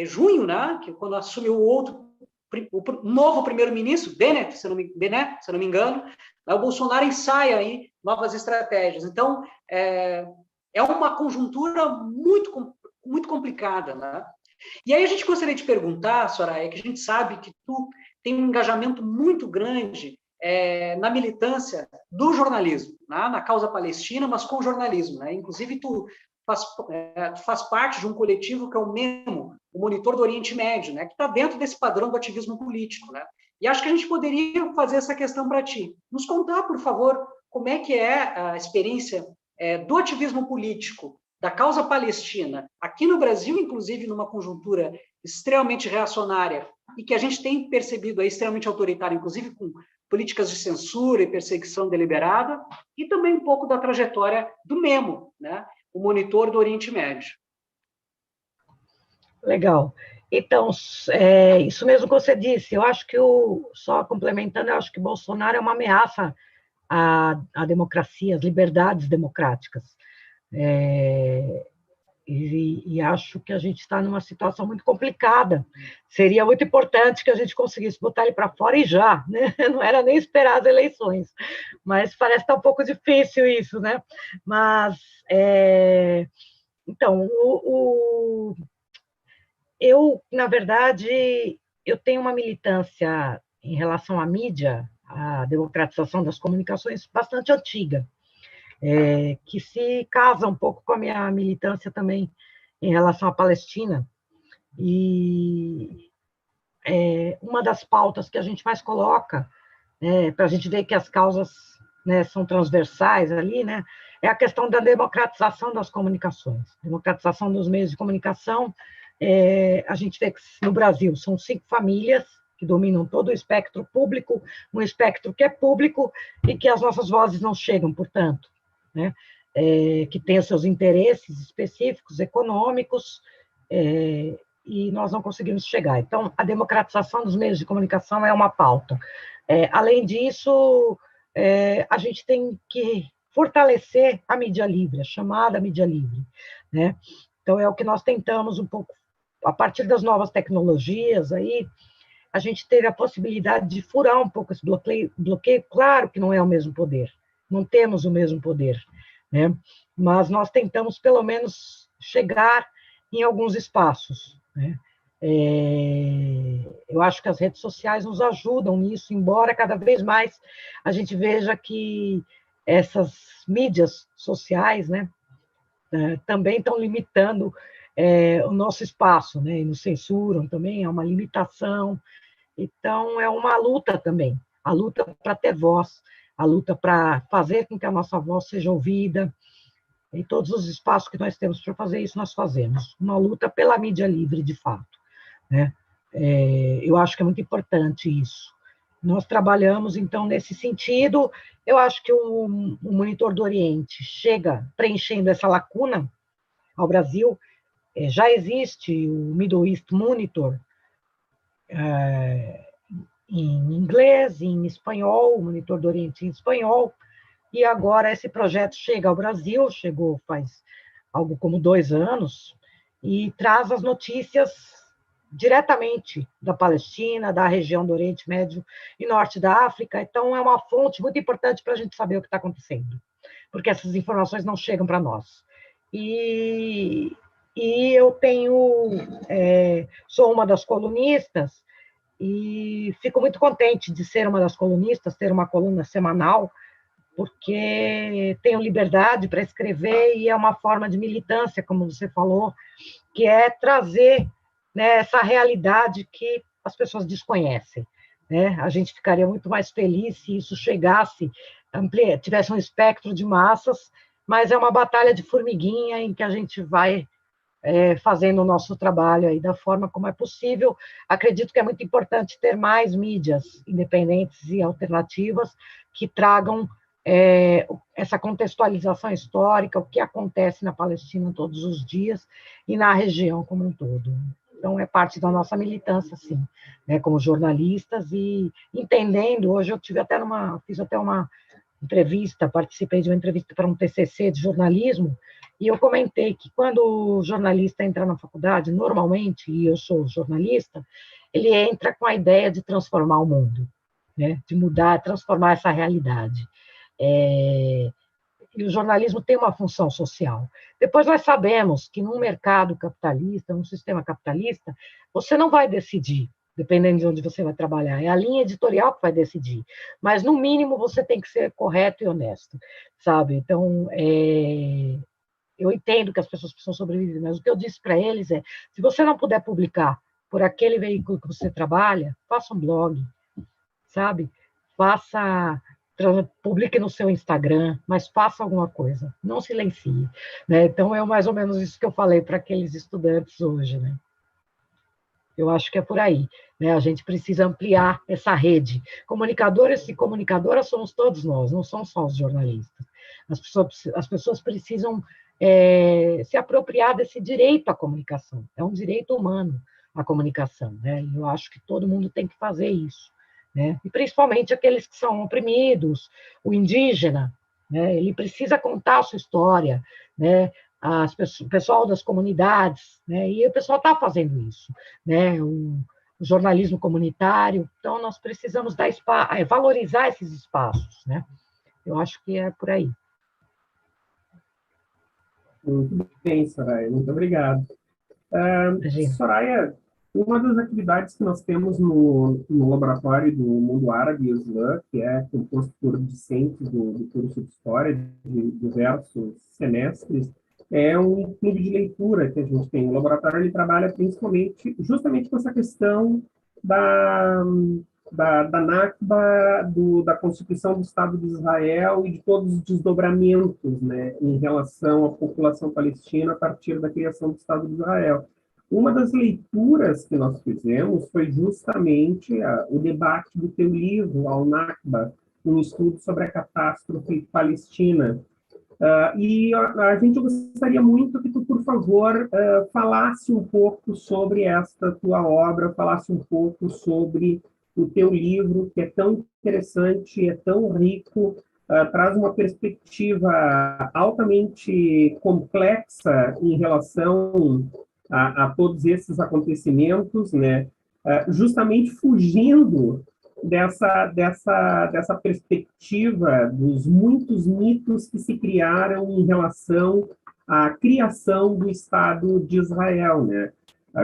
junho, né, que quando assumiu o novo primeiro-ministro, Bennett, se eu não me engano, né, o Bolsonaro ensaia aí novas estratégias. Então, é uma conjuntura muito complicada. Né? E aí a gente gostaria de perguntar, Soraya, que a gente sabe que tu tem um engajamento muito grande na militância do jornalismo, né? Na causa palestina, mas com o jornalismo. Né? Inclusive, tu faz parte de um coletivo que é o MEMO, o Monitor do Oriente Médio, né? Que está dentro desse padrão do ativismo político. Né? E acho que a gente poderia fazer essa questão para ti. Nos contar, por favor, como é que é a experiência do ativismo político da causa palestina, aqui no Brasil, inclusive, numa conjuntura extremamente reacionária, e que a gente tem percebido aí extremamente autoritária, inclusive com políticas de censura e perseguição deliberada, e também um pouco da trajetória do MEMO, né? O Monitor do Oriente Médio. Legal. Então, isso mesmo que você disse, eu acho que, só complementando, eu acho que Bolsonaro é uma ameaça à democracia, às liberdades democráticas. E acho que a gente está numa situação muito complicada. Seria muito importante que a gente conseguisse botar ele para fora e já, né? Não era nem esperar as eleições, mas parece estar um pouco difícil isso, né? Mas, então, eu, na verdade, eu tenho uma militância em relação à mídia, à democratização das comunicações, bastante antiga. Que se casa um pouco com a minha militância também em relação à Palestina. E uma das pautas que a gente mais coloca, para a gente ver que as causas, né, são transversais ali, né, é a questão da democratização das comunicações, democratização dos meios de comunicação. A gente vê que no Brasil são 5 famílias que dominam todo o espectro público, um espectro que é público e que as nossas vozes não chegam, portanto. Né, que tem os seus interesses específicos, econômicos, e nós não conseguimos chegar. Então, a democratização dos meios de comunicação é uma pauta. Além disso, a gente tem que fortalecer a mídia livre, a chamada mídia livre. Né? Então, é o que nós tentamos um pouco, a partir das novas tecnologias, aí, a gente teve a possibilidade de furar um pouco esse bloqueio. Claro que não é o mesmo poder, não temos o mesmo poder, né? Mas nós tentamos, pelo menos, chegar em alguns espaços. Né? Eu acho que as redes sociais nos ajudam nisso, embora cada vez mais a gente veja que essas mídias sociais, né, também estão limitando o nosso espaço, né, e nos censuram também, é uma limitação. Então, é uma luta também, a luta para ter voz, a luta para fazer com que a nossa voz seja ouvida. Em todos os espaços que nós temos para fazer isso, nós fazemos. Uma luta pela mídia livre, de fato. Né? Eu acho que é muito importante isso. Nós trabalhamos, então, nesse sentido. Eu acho que o Monitor do Oriente chega preenchendo essa lacuna ao Brasil. Já existe o Middle East Monitor, em inglês, em espanhol, o Monitor do Oriente em espanhol, e agora esse projeto chega ao Brasil, chegou faz algo como 2 anos, e traz as notícias diretamente da Palestina, da região do Oriente Médio e Norte da África. Então, é uma fonte muito importante para a gente saber o que está acontecendo, porque essas informações não chegam para nós. E e eu sou uma das colunistas, e fico muito contente de ser uma das colunistas, ter uma coluna semanal, porque tenho liberdade para escrever e é uma forma de militância, como você falou, que é trazer, né, essa realidade que as pessoas desconhecem. Né? A gente ficaria muito mais feliz se isso chegasse, tivesse um espectro de massas, mas é uma batalha de formiguinha em que a gente vai fazendo o nosso trabalho aí da forma como é possível. Acredito que é muito importante ter mais mídias independentes e alternativas que tragam essa contextualização histórica, o que acontece na Palestina todos os dias e na região como um todo. Então, é parte da nossa militância, sim, né, como jornalistas, e entendendo, hoje eu fiz até uma entrevista, participei de uma entrevista para um TCC de jornalismo, e eu comentei que quando o jornalista entra na faculdade, normalmente, e eu sou jornalista, ele entra com a ideia de transformar o mundo, né, de mudar, transformar essa realidade. E o jornalismo tem uma função social. Depois nós sabemos que num mercado capitalista, num sistema capitalista, você não vai decidir, dependendo de onde você vai trabalhar, é a linha editorial que vai decidir, mas no mínimo você tem que ser correto e honesto, sabe? Então, eu entendo que as pessoas precisam sobreviver, mas o que eu disse para eles é, se você não puder publicar por aquele veículo que você trabalha, faça um blog, sabe? Publique no seu Instagram, mas faça alguma coisa, não silencie. Né? Então, é mais ou menos isso que eu falei para aqueles estudantes hoje. Né? Eu acho que é por aí. Né? A gente precisa ampliar essa rede. Comunicadores e comunicadoras somos todos nós, não são só os jornalistas. As pessoas precisam se apropriar desse direito à comunicação. É um direito humano a comunicação. Né? E eu acho que todo mundo tem que fazer isso. Né? E principalmente aqueles que são oprimidos, o indígena, né? Ele precisa contar a sua história, né? O pessoal das comunidades, né? E o pessoal está fazendo isso, né? O jornalismo comunitário, então nós precisamos valorizar esses espaços, né? Eu acho que é por aí. Muito bem, Soraya, muito obrigado. Soraya, uma das atividades que nós temos no laboratório do Mundo Árabe e Islã, que é composto por discentes do curso de História de diversos semestres, é um clube de leitura que a gente tem. O laboratório ele trabalha principalmente, justamente com essa questão da Nakba, da Constituição do Estado de Israel e de todos os desdobramentos, né, em relação à população palestina a partir da criação do Estado de Israel. Uma das leituras que nós fizemos foi justamente o debate do teu livro, Al-Nakba, um estudo sobre a catástrofe palestina. E a gente gostaria muito que tu, por favor, falasse um pouco sobre esta tua obra, falasse um pouco sobre o teu livro, que é tão interessante, é tão rico, traz uma perspectiva altamente complexa em relação a todos esses acontecimentos, né? Justamente fugindo dessa perspectiva dos muitos mitos que se criaram em relação à criação do Estado de Israel, né?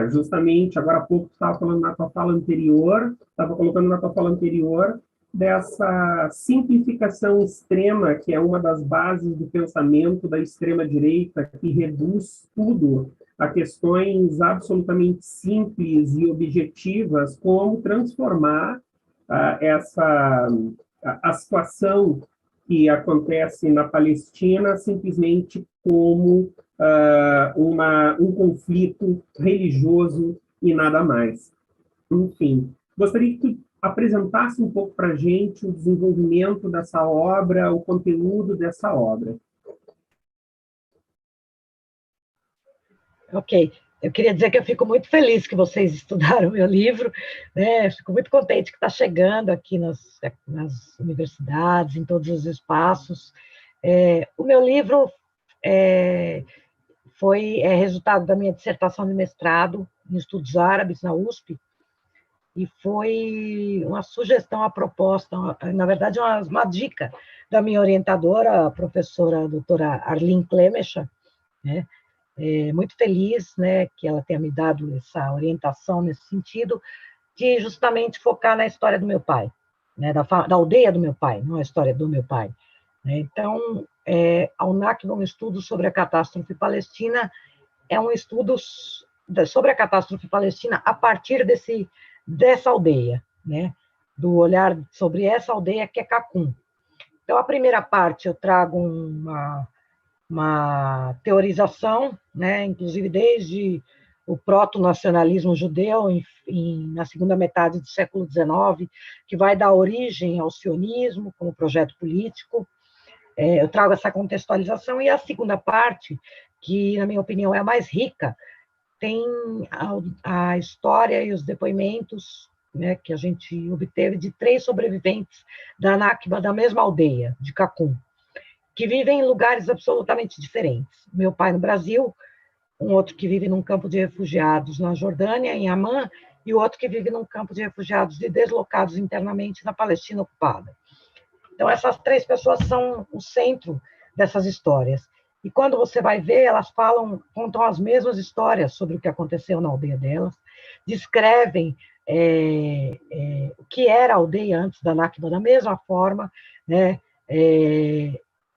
Justamente, agora há pouco, estava falando na tua fala anterior, estava colocando na tua fala anterior, dessa simplificação extrema, que é uma das bases do pensamento da extrema-direita, que reduz tudo a questões absolutamente simples e objetivas, como transformar a situação que acontece na Palestina simplesmente como um conflito religioso e nada mais. Enfim, gostaria que tu apresentasse um pouco para a gente o desenvolvimento dessa obra, o conteúdo dessa obra. Ok. Eu queria dizer que eu fico muito feliz que vocês estudaram meu livro, né? Fico muito contente que está chegando aqui nas universidades, em todos os espaços. O meu livro foi resultado da minha dissertação de mestrado em estudos árabes na USP, e foi uma sugestão, uma proposta, na verdade, uma dica da minha orientadora, a professora doutora Arlene Klemecha, né? muito feliz, né, que ela tenha me dado essa orientação nesse sentido, de justamente focar na história do meu pai, né, da aldeia do meu pai, não a história do meu pai. Então, a UNACBA, um estudo sobre a catástrofe palestina, é um estudo sobre a catástrofe palestina a partir dessa aldeia, né, do olhar sobre essa aldeia que é Cacum. Então, a primeira parte eu trago uma teorização, né, inclusive desde o proto-nacionalismo judeu, na segunda metade do século XIX, que vai dar origem ao sionismo como projeto político. Eu trago essa contextualização, e a segunda parte, que, na minha opinião, é a mais rica, tem a história e os depoimentos, né, que a gente obteve de 3 sobreviventes da Nakba, da mesma aldeia, de Cacum, que vivem em lugares absolutamente diferentes. Meu pai no Brasil, um outro que vive num campo de refugiados na Jordânia, em Amman, e o outro que vive num campo de refugiados e deslocados internamente na Palestina ocupada. Então, essas 3 pessoas são o centro dessas histórias. E quando você vai ver, elas contam as mesmas histórias sobre o que aconteceu na aldeia delas, descrevem o que era a aldeia antes da Nakba da mesma forma, né?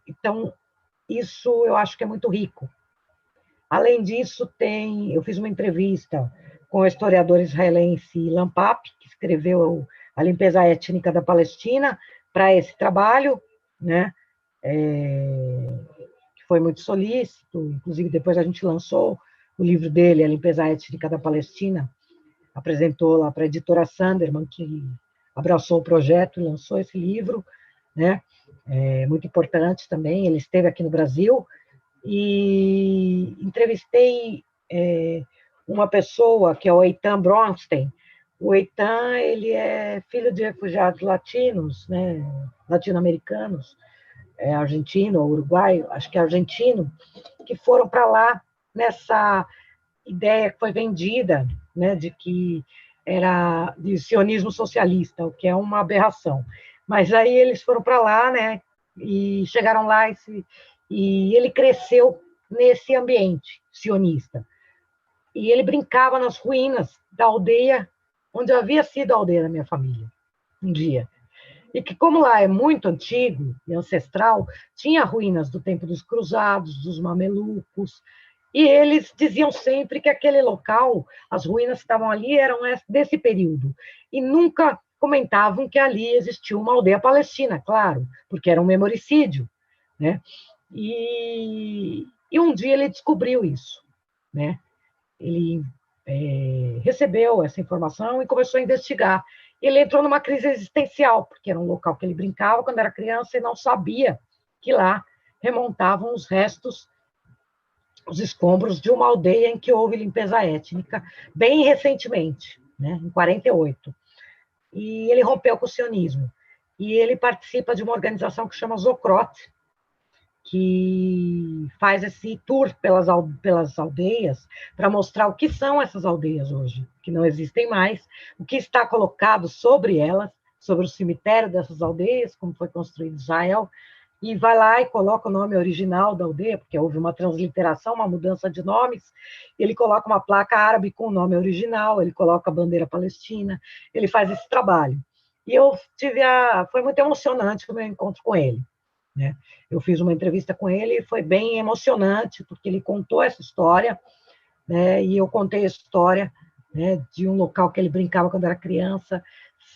Então, isso eu acho que é muito rico. Além disso, eu fiz uma entrevista com o historiador israelense Ilan Pappé, que escreveu A Limpeza Étnica da Palestina, para esse trabalho, né? Que foi muito solícito, inclusive depois a gente lançou o livro dele, A Limpeza Étnica da Palestina, apresentou lá para a editora Sanderman, que abraçou o projeto e lançou esse livro, né? Muito importante também. Ele esteve aqui no Brasil, e entrevistei uma pessoa, que é o Eitan Bronstein. O Eitan, ele é filho de refugiados latinos, né, latino-americanos, argentino ou uruguaio, acho que é argentino, que foram para lá nessa ideia que foi vendida, né, de que era de sionismo socialista, o que é uma aberração. Mas aí eles foram para lá, né, e chegaram lá e ele cresceu nesse ambiente sionista. E ele brincava nas ruínas da aldeia onde havia sido a aldeia da minha família, um dia. E que, como lá é muito antigo e ancestral, tinha ruínas do tempo dos cruzados, dos mamelucos, e eles diziam sempre que aquele local, as ruínas que estavam ali, eram desse período, e nunca comentavam que ali existia uma aldeia palestina, claro, porque era um memoricídio, né? E um dia ele descobriu isso, né? Ele recebeu essa informação e começou a investigar. Ele entrou numa crise existencial, porque era um local que ele brincava quando era criança e não sabia que lá remontavam os restos, os escombros de uma aldeia em que houve limpeza étnica, bem recentemente, né, em 48. E ele rompeu com o sionismo. E ele participa de uma organização que chama Zocrot, que faz esse tour pelas aldeias para mostrar o que são essas aldeias hoje, que não existem mais, o que está colocado sobre elas, sobre o cemitério dessas aldeias, como foi construído Israel, e vai lá e coloca o nome original da aldeia, porque houve uma transliteração, uma mudança de nomes, ele coloca uma placa árabe com o nome original, ele coloca a bandeira palestina, ele faz esse trabalho. E foi muito emocionante o meu encontro com ele, né? Eu fiz uma entrevista com ele e foi bem emocionante, porque ele contou essa história, né? E eu contei a história, né, de um local que ele brincava quando era criança,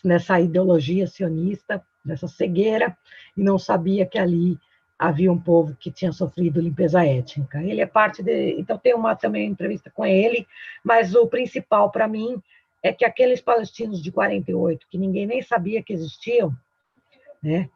nessa ideologia sionista, nessa cegueira, e não sabia que ali havia um povo que tinha sofrido limpeza étnica. Ele é parte então tem também entrevista com ele, mas o principal para mim é que aqueles palestinos de 48, que ninguém nem sabia que existiam, né,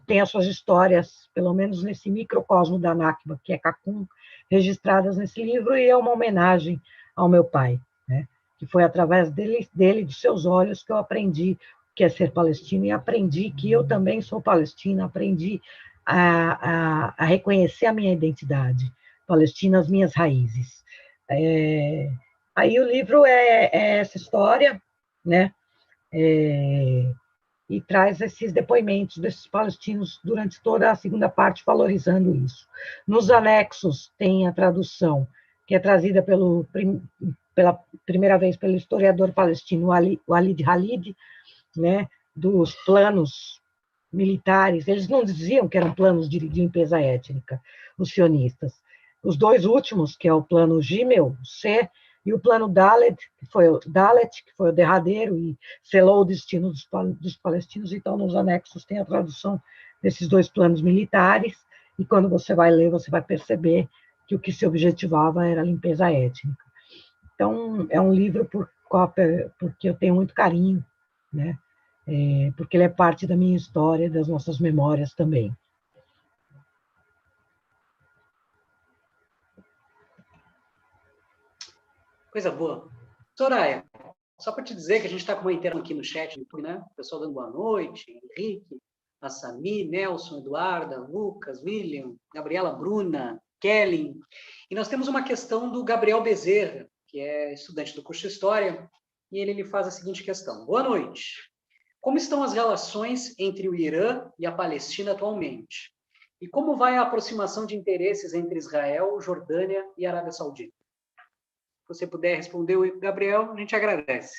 tem as suas histórias, pelo menos nesse microcosmo da Nakba, que é Cacum, registradas nesse livro, e é uma homenagem ao meu pai, né, que foi através dele, dos seus olhos, que eu aprendi o que é ser palestino, e aprendi que eu também sou palestina, aprendi a reconhecer a minha identidade palestina, as minhas raízes. Aí o livro é essa história, né, e traz esses depoimentos desses palestinos durante toda a segunda parte, valorizando isso. Nos anexos tem a tradução, que é trazida pela primeira vez pelo historiador palestino Walid Khalid, né, dos planos militares. Eles não diziam que eram planos de limpeza étnica, os sionistas. Os dois últimos, que é o plano Gimel, C, e o plano Dalet, que foi o derradeiro e selou o destino dos palestinos. Então, nos anexos tem a tradução desses dois planos militares, e quando você vai ler, você vai perceber que o que se objetivava era a limpeza étnica. Então, é um livro porque eu tenho muito carinho, né? Porque ele é parte da minha história, das nossas memórias também. Coisa boa. Soraya, só para te dizer que a gente está com uma interação aqui no chat, né? O pessoal dando boa noite, Henrique, Assami, Nelson, Eduarda, Lucas, William, Gabriela, Bruna, Kelly. E nós temos uma questão do Gabriel Bezerra, que é estudante do curso de História, e ele faz a seguinte questão. Boa noite. Como estão as relações entre o Irã e a Palestina atualmente? E como vai a aproximação de interesses entre Israel, Jordânia e Arábia Saudita? Se você puder responder, Gabriel, a gente agradece.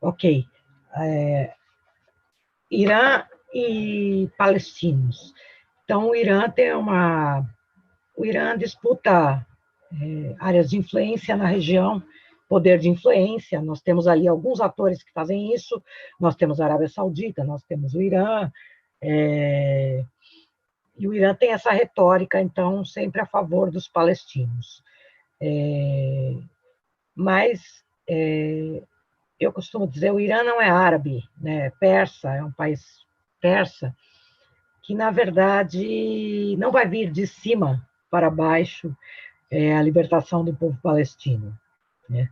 Ok. Irã e palestinos. Então, o Irã disputa áreas de influência na região, poder de influência. Nós temos ali alguns atores que fazem isso. Nós temos a Arábia Saudita, nós temos o Irã, e o Irã tem essa retórica, então, sempre a favor dos palestinos. Mas eu costumo dizer, o Irã não é árabe, né? É persa, é um país persa, que, na verdade, não vai vir de cima para baixo a libertação do povo palestino, né?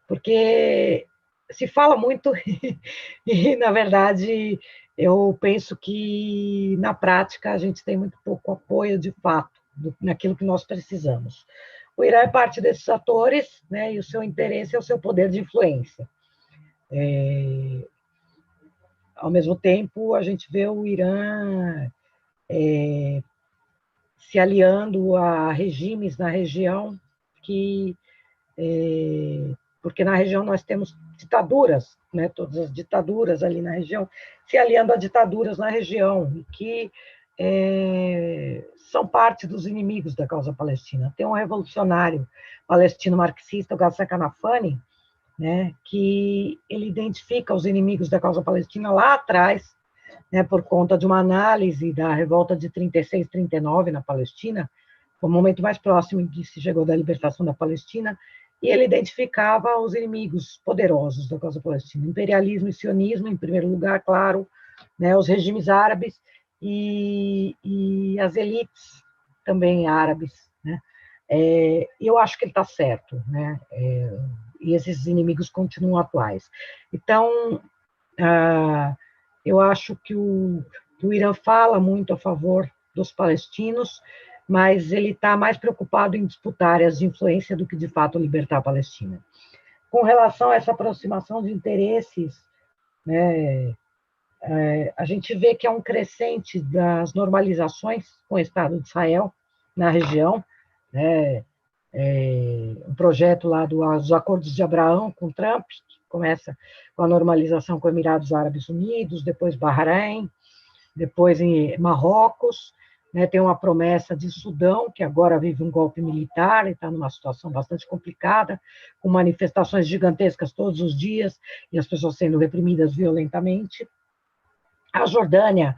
Porque se fala muito e, na verdade, eu penso que, na prática, a gente tem muito pouco apoio, de fato, naquilo que nós precisamos. O Irã é parte desses atores, né, e o seu interesse é o seu poder de influência. Ao mesmo tempo, a gente vê o Irã se aliando a regimes na região porque na região nós temos ditaduras, né, todas as ditaduras ali na região, se aliando a ditaduras na região, e que são parte dos inimigos da causa palestina. Tem um revolucionário palestino marxista, o Ghassan Kanafani, né, que ele identifica os inimigos da causa palestina lá atrás, né, por conta de uma análise da revolta de 36, 39 na Palestina, foi o momento mais próximo em que se chegou da libertação da Palestina, e ele identificava os inimigos poderosos da causa palestina, imperialismo e sionismo, em primeiro lugar, claro, né, os regimes árabes e as elites também árabes, né. Eu acho que ele está certo, né, e esses inimigos continuam atuais. Então, eu acho que o Irã fala muito a favor dos palestinos, mas ele está mais preocupado em disputar áreas de influência do que, de fato, libertar a Palestina. Com relação a essa aproximação de interesses, né, a gente vê que é um crescente das normalizações com o Estado de Israel na região, né, um projeto lá dos Acordos de Abraão com Trump, que começa com a normalização com Emirados Árabes Unidos, depois Bahrein, depois em Marrocos, né, tem uma promessa de Sudão, que agora vive um golpe militar e está numa situação bastante complicada, com manifestações gigantescas todos os dias e as pessoas sendo reprimidas violentamente. A Jordânia,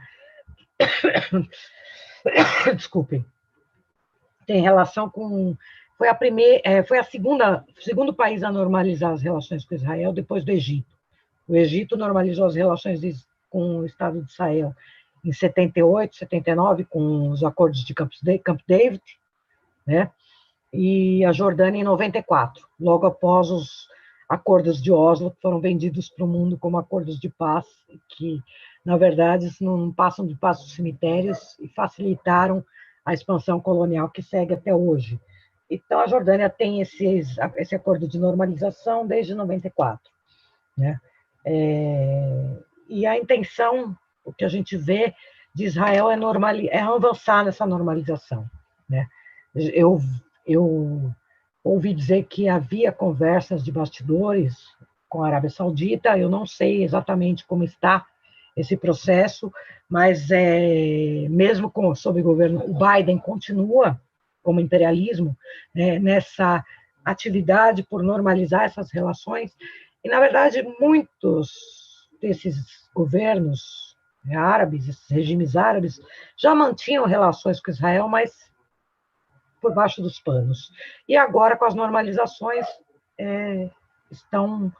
desculpem, tem relação com... Foi o segundo país a normalizar as relações com Israel, depois do Egito. O Egito normalizou as relações com o Estado de Israel em 78, 79, com os acordos de Camp David, né? E a Jordânia em 94, logo após acordos de Oslo, que foram vendidos para o mundo como acordos de paz, que, na verdade, não passam de passos cemitérios e facilitaram a expansão colonial que segue até hoje. Então, a Jordânia tem esse acordo de normalização desde 94, né? E a intenção, o que a gente vê de Israel é avançar nessa normalização, né? Eu ouvi dizer que havia conversas de bastidores com a Arábia Saudita, eu não sei exatamente como está esse processo, mas mesmo sob o governo, o Biden continua como imperialismo, né, nessa atividade por normalizar essas relações, e, na verdade, muitos desses governos árabes, esses regimes árabes, já mantinham relações com Israel, mas por baixo dos panos. E agora, com as normalizações, estão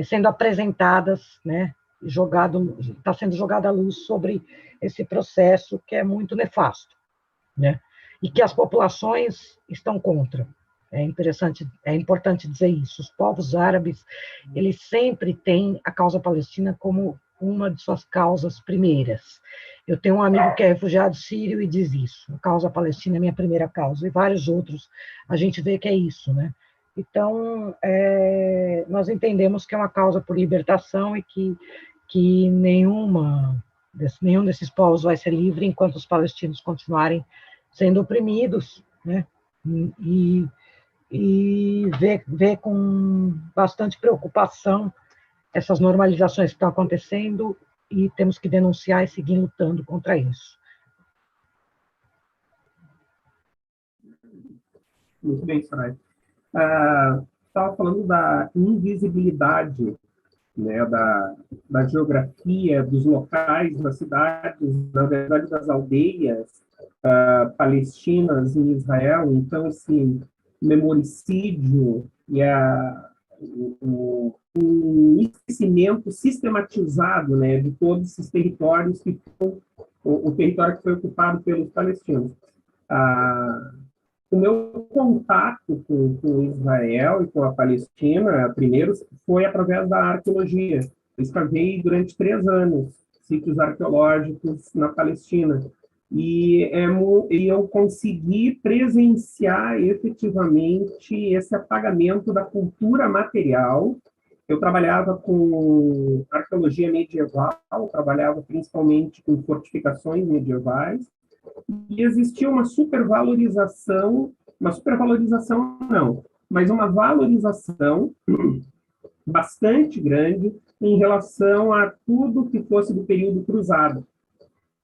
sendo apresentadas, né, está sendo jogada a luz sobre esse processo que é muito nefasto, né, e que as populações estão contra. É importante dizer isso. Os povos árabes, eles sempre têm a causa palestina como uma de suas causas primeiras. Eu tenho um amigo que é refugiado sírio e diz isso: a causa palestina é minha primeira causa, e vários outros a gente vê que é isso, né? Então, nós entendemos que é uma causa por libertação e que nenhum desses povos vai ser livre enquanto os palestinos continuarem sendo oprimidos, né? E ver com bastante preocupação essas normalizações que estão acontecendo, e temos que denunciar e seguir lutando contra isso. Muito bem, Soraya. Estava falando da invisibilidade, né, da geografia, dos locais, das cidades, na verdade, das aldeias palestinas em Israel. Então, esse memoricídio e o esquecimento sistematizado, né, de todos esses territórios o território que foi ocupado pelos palestinos. O meu contato com Israel e com a Palestina, primeiro, foi através da arqueologia. Eu escavei durante 3 anos sítios arqueológicos na Palestina. E eu consegui presenciar efetivamente esse apagamento da cultura material. Eu trabalhava com arqueologia medieval, trabalhava principalmente com fortificações medievais, e existia uma supervalorização não, mas uma valorização bastante grande em relação a tudo que fosse do período cruzado.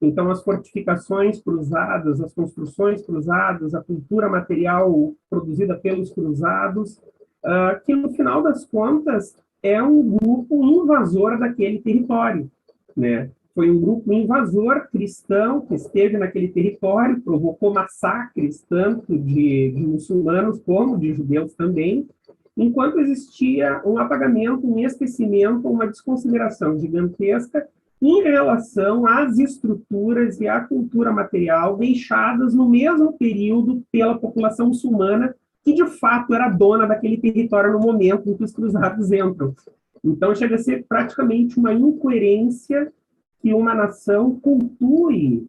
Então, as fortificações cruzadas, as construções cruzadas, a cultura material produzida pelos cruzados, que, no final das contas, é um grupo invasor daquele território, né? Foi um grupo invasor cristão que esteve naquele território, provocou massacres, tanto de muçulmanos como de judeus também, enquanto existia um apagamento, um esquecimento, uma desconsideração gigantesca em relação às estruturas e à cultura material deixadas no mesmo período pela população muçulmana, que de fato era dona daquele território no momento em que os cruzados entram. Então, chega a ser praticamente uma incoerência que uma nação cultue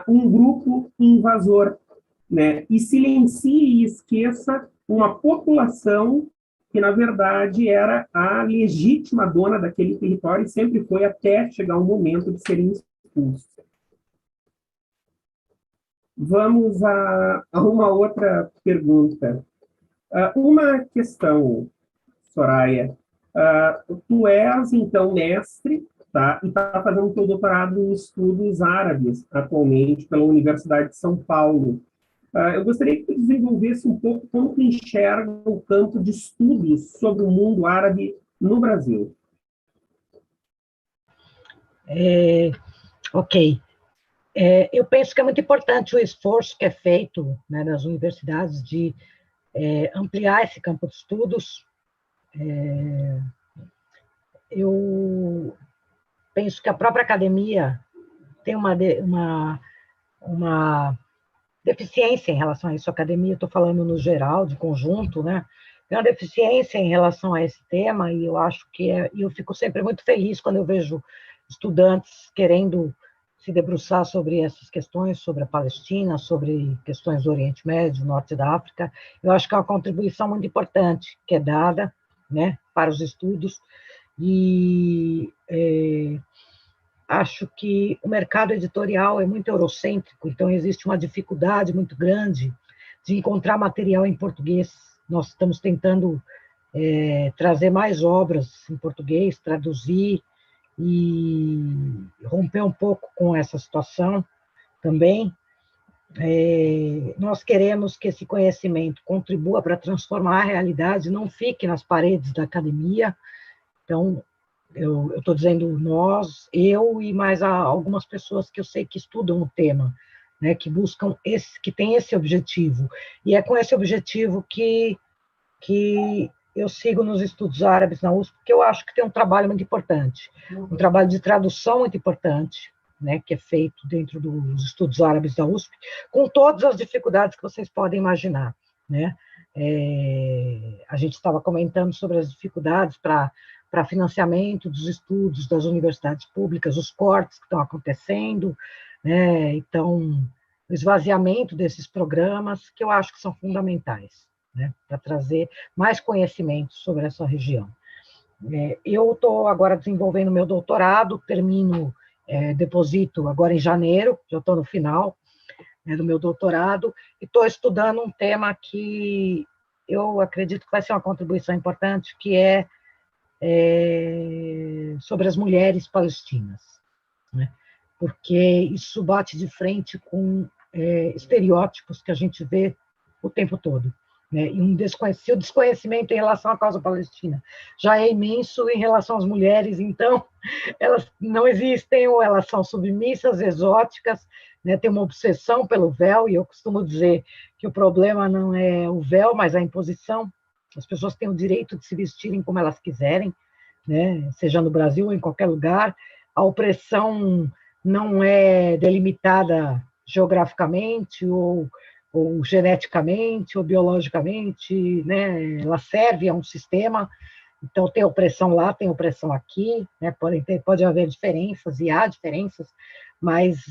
um grupo invasor, né, e silencie e esqueça uma população que, na verdade, era a legítima dona daquele território e sempre foi, até chegar o momento de serem expulsos. Vamos a uma outra pergunta. Uma questão, Soraya. Tu és, então, mestre, tá? E está fazendo teu doutorado em estudos árabes, atualmente, pela Universidade de São Paulo. Eu gostaria que tu desenvolvesse um pouco como tu enxerga o campo de estudos sobre o mundo árabe no Brasil. Ok. Eu penso que é muito importante o esforço que é feito, né, nas universidades de ampliar esse campo de estudos. Eu penso que a própria academia tem uma deficiência em relação a isso. A academia, estou falando no geral, de conjunto, né? tem uma deficiência em relação a esse tema, e eu acho que e eu fico sempre muito feliz quando eu vejo estudantes querendo se debruçar sobre essas questões, sobre a Palestina, sobre questões do Oriente Médio, Norte da África. Eu acho que é uma contribuição muito importante que é dada, né, para os estudos, e acho que o mercado editorial é muito eurocêntrico, então existe uma dificuldade muito grande de encontrar material em português. Nós estamos tentando trazer mais obras em português, traduzir e romper um pouco com essa situação também. Nós queremos que esse conhecimento contribua para transformar a realidade, não fique nas paredes da academia. Então, eu estou dizendo nós, eu e mais algumas pessoas que eu sei que estudam o tema, né, que buscam que tem esse objetivo. E é com esse objetivo que eu sigo nos estudos árabes na USP, porque eu acho que tem um trabalho muito importante, um trabalho de tradução muito importante, né, que é feito dentro dos estudos árabes da USP, com todas as dificuldades que vocês podem imaginar, né? A gente estava comentando sobre as dificuldades para financiamento dos estudos das universidades públicas, os cortes que estão acontecendo, né? Então, o esvaziamento desses programas, que eu acho que são fundamentais, né, para trazer mais conhecimento sobre essa região. Eu estou agora desenvolvendo meu doutorado, termino, deposito agora em janeiro, já estou no final, né, do meu doutorado, e estou estudando um tema que eu acredito que vai ser uma contribuição importante, que é sobre as mulheres palestinas, né? Porque isso bate de frente com estereótipos que a gente vê o tempo todo, né? E o desconhecimento em relação à causa palestina já é imenso em relação às mulheres, então elas não existem, ou elas são submissas, exóticas, né? Tem uma obsessão pelo véu, e eu costumo dizer que o problema não é o véu, mas a imposição. As pessoas têm o direito de se vestirem como elas quiserem, né? Seja no Brasil ou em qualquer lugar. A opressão não é delimitada geograficamente ou geneticamente ou biologicamente, né? Ela serve a um sistema. Então, tem opressão lá, tem opressão aqui, né? Pode haver diferenças, e há diferenças, mas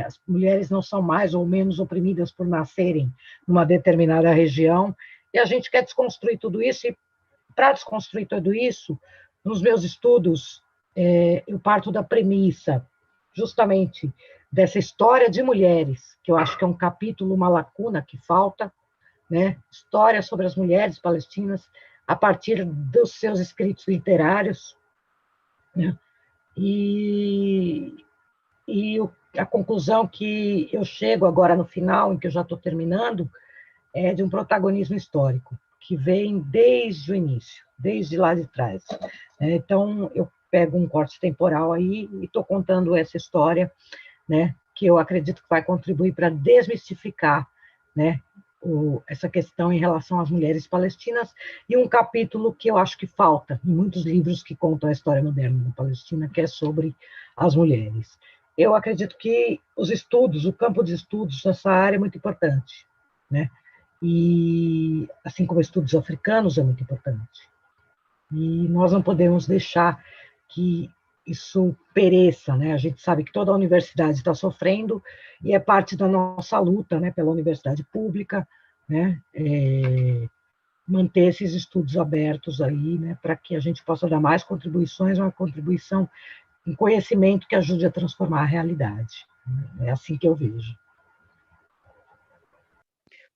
as mulheres não são mais ou menos oprimidas por nascerem numa determinada região, e a gente quer desconstruir tudo isso, e para desconstruir tudo isso, nos meus estudos, eu parto da premissa, justamente, dessa história de mulheres, que eu acho que é um capítulo, uma lacuna que falta, né? História sobre as mulheres palestinas, a partir dos seus escritos literários, né? E a conclusão que eu chego agora no final, em que eu já estou terminando, é de um protagonismo histórico, que vem desde o início, desde lá de trás. Então, eu pego um corte temporal aí e estou contando essa história, né, que eu acredito que vai contribuir para desmistificar, né, essa questão em relação às mulheres palestinas, e um capítulo que eu acho que falta em muitos livros que contam a história moderna da Palestina, que é sobre as mulheres. Eu acredito que os estudos, o campo de estudos nessa área é muito importante, né? E assim como estudos africanos é muito importante. E nós não podemos deixar que isso pereça, né? A gente sabe que toda a universidade está sofrendo, e é parte da nossa luta, né, pela universidade pública, né, manter esses estudos abertos aí, né, para que a gente possa dar mais contribuições, uma contribuição em conhecimento que ajude a transformar a realidade. É assim que eu vejo.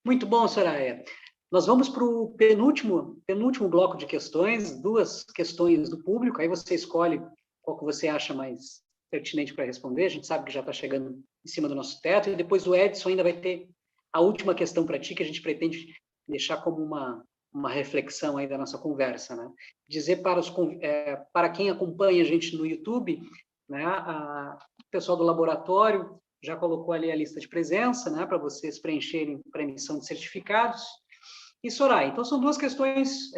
Muito bom, Soraya. Nós vamos para o penúltimo bloco de questões, 2 questões do público, aí você escolhe qual que você acha mais pertinente para responder. A gente sabe que já está chegando em cima do nosso teto, e depois o Edson ainda vai ter a última questão para ti, que a gente pretende deixar como uma reflexão aí da nossa conversa, né? Dizer para quem acompanha a gente no YouTube, né, o pessoal do laboratório já colocou ali a lista de presença, né, para vocês preencherem para emissão de certificados. E Soraya, então são 2 questões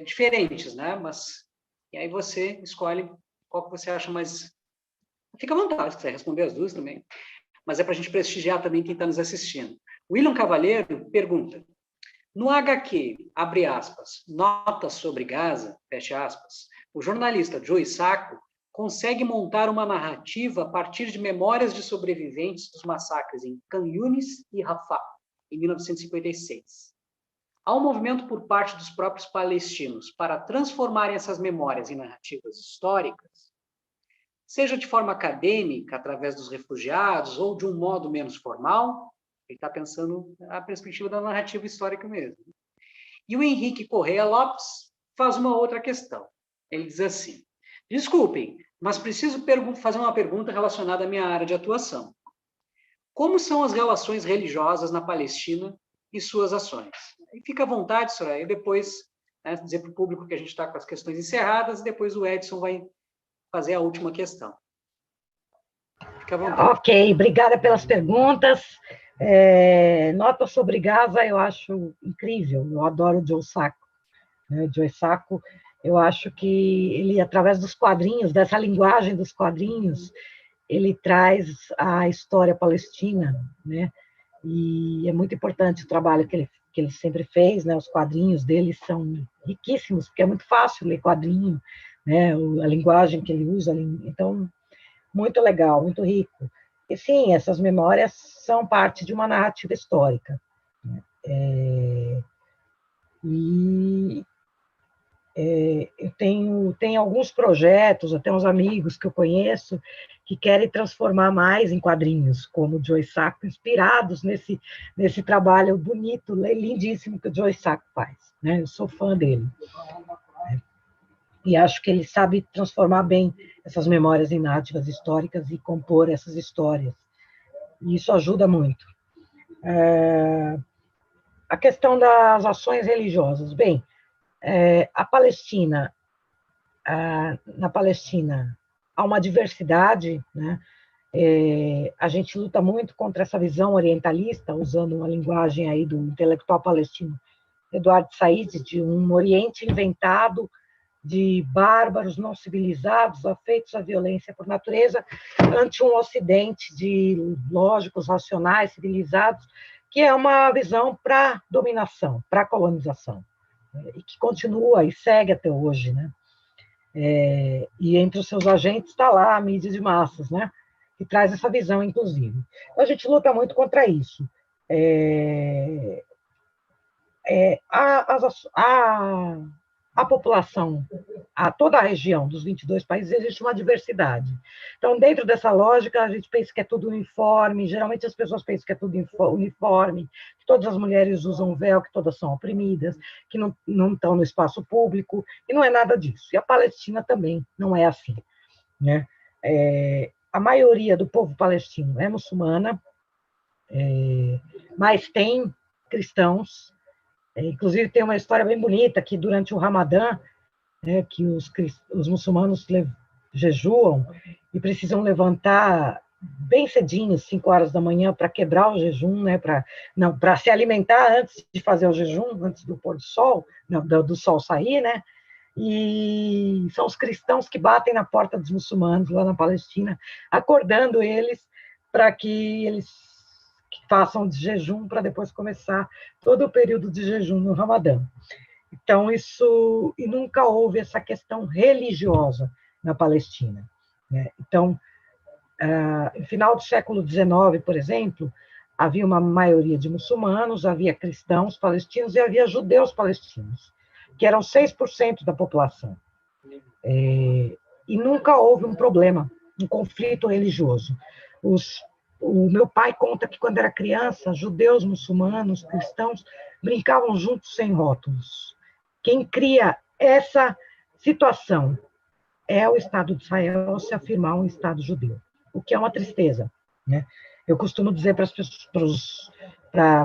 diferentes, né? Mas e aí você escolhe qual que você acha mais. Fica à vontade, se quiser responder as 2 também. Mas é para a gente prestigiar também quem está nos assistindo. William Cavalheiro pergunta: No HQ, abre aspas, Notas sobre Gaza, fecha aspas, o jornalista Joe Sacco consegue montar uma narrativa a partir de memórias de sobreviventes dos massacres em Khan Yunis e Rafah, em 1956. Há um movimento por parte dos próprios palestinos para transformarem essas memórias em narrativas históricas, seja de forma acadêmica, através dos refugiados, ou de um modo menos formal. Ele está pensando a perspectiva da narrativa histórica mesmo. E o Henrique Correia Lopes faz uma outra questão. Ele diz assim, desculpem, mas preciso fazer uma pergunta relacionada à minha área de atuação. Como são as relações religiosas na Palestina e suas ações? E fica à vontade, Soraya, e depois dizer para o público que a gente está com as questões encerradas, e depois o Edson vai fazer a última questão. Fica à vontade. Ok, obrigada pelas perguntas. Nota sobre Gaza, eu acho incrível, eu adoro o Joe Sacco. Joe Sacco, eu acho que ele, através dos quadrinhos, dessa linguagem dos quadrinhos, ele traz a história palestina, né? E é muito importante o trabalho que ele sempre fez, né? Os quadrinhos dele são riquíssimos, porque é muito fácil ler quadrinho, né? A linguagem que ele usa, então, muito legal, muito rico. E sim, essas memórias são parte de uma narrativa histórica. Eu tenho alguns projetos, até uns amigos que eu conheço, que querem transformar mais em quadrinhos, como o Joe Sacco, inspirados nesse trabalho bonito, lindíssimo que o Joe Sacco faz. Né? Eu sou fã dele. E acho que ele sabe transformar bem essas memórias em narrativas históricas e compor essas histórias. E isso ajuda muito. A questão das ações religiosas. Bem, na Palestina há uma diversidade, né? A gente luta muito contra essa visão orientalista, usando uma linguagem aí do intelectual palestino Eduardo Said, de um Oriente inventado, de bárbaros não civilizados, afeitos à violência por natureza, ante um Ocidente de lógicos, racionais, civilizados, que é uma visão para dominação, para colonização, e que continua e segue até hoje, né? E entre os seus agentes está lá a mídia de massas, né? Que traz essa visão, inclusive. Então, a gente luta muito contra isso. A população, toda a região dos 22 países, existe uma diversidade. Então, dentro dessa lógica, a gente pensa que é tudo uniforme, geralmente as pessoas pensam que é tudo uniforme, que todas as mulheres usam véu, que todas são oprimidas, que não estão no espaço público, e não é nada disso. E a Palestina também não é assim. Né? A maioria do povo palestino é muçulmana, mas tem cristãos. Inclusive, tem uma história bem bonita que, durante o Ramadã, que os muçulmanos jejuam e precisam levantar bem cedinho, 5 horas da manhã, para quebrar o jejum, né, para se alimentar antes de fazer o jejum, antes do pôr do sol, do sol sair, né? E são os cristãos que batem na porta dos muçulmanos lá na Palestina, acordando eles para que eles façam de jejum para depois começar todo o período de jejum no Ramadã. Então, e nunca houve essa questão religiosa na Palestina. Né? Então, no final do século XIX, por exemplo, havia uma maioria de muçulmanos, havia cristãos palestinos e havia judeus palestinos, que eram 6% da população. E nunca houve um problema, um conflito religioso. O meu pai conta que, quando era criança, judeus, muçulmanos, cristãos brincavam juntos sem rótulos. Quem cria essa situação é o Estado de Israel se afirmar um Estado judeu, o que é uma tristeza. Né? Eu costumo dizer para as pessoas,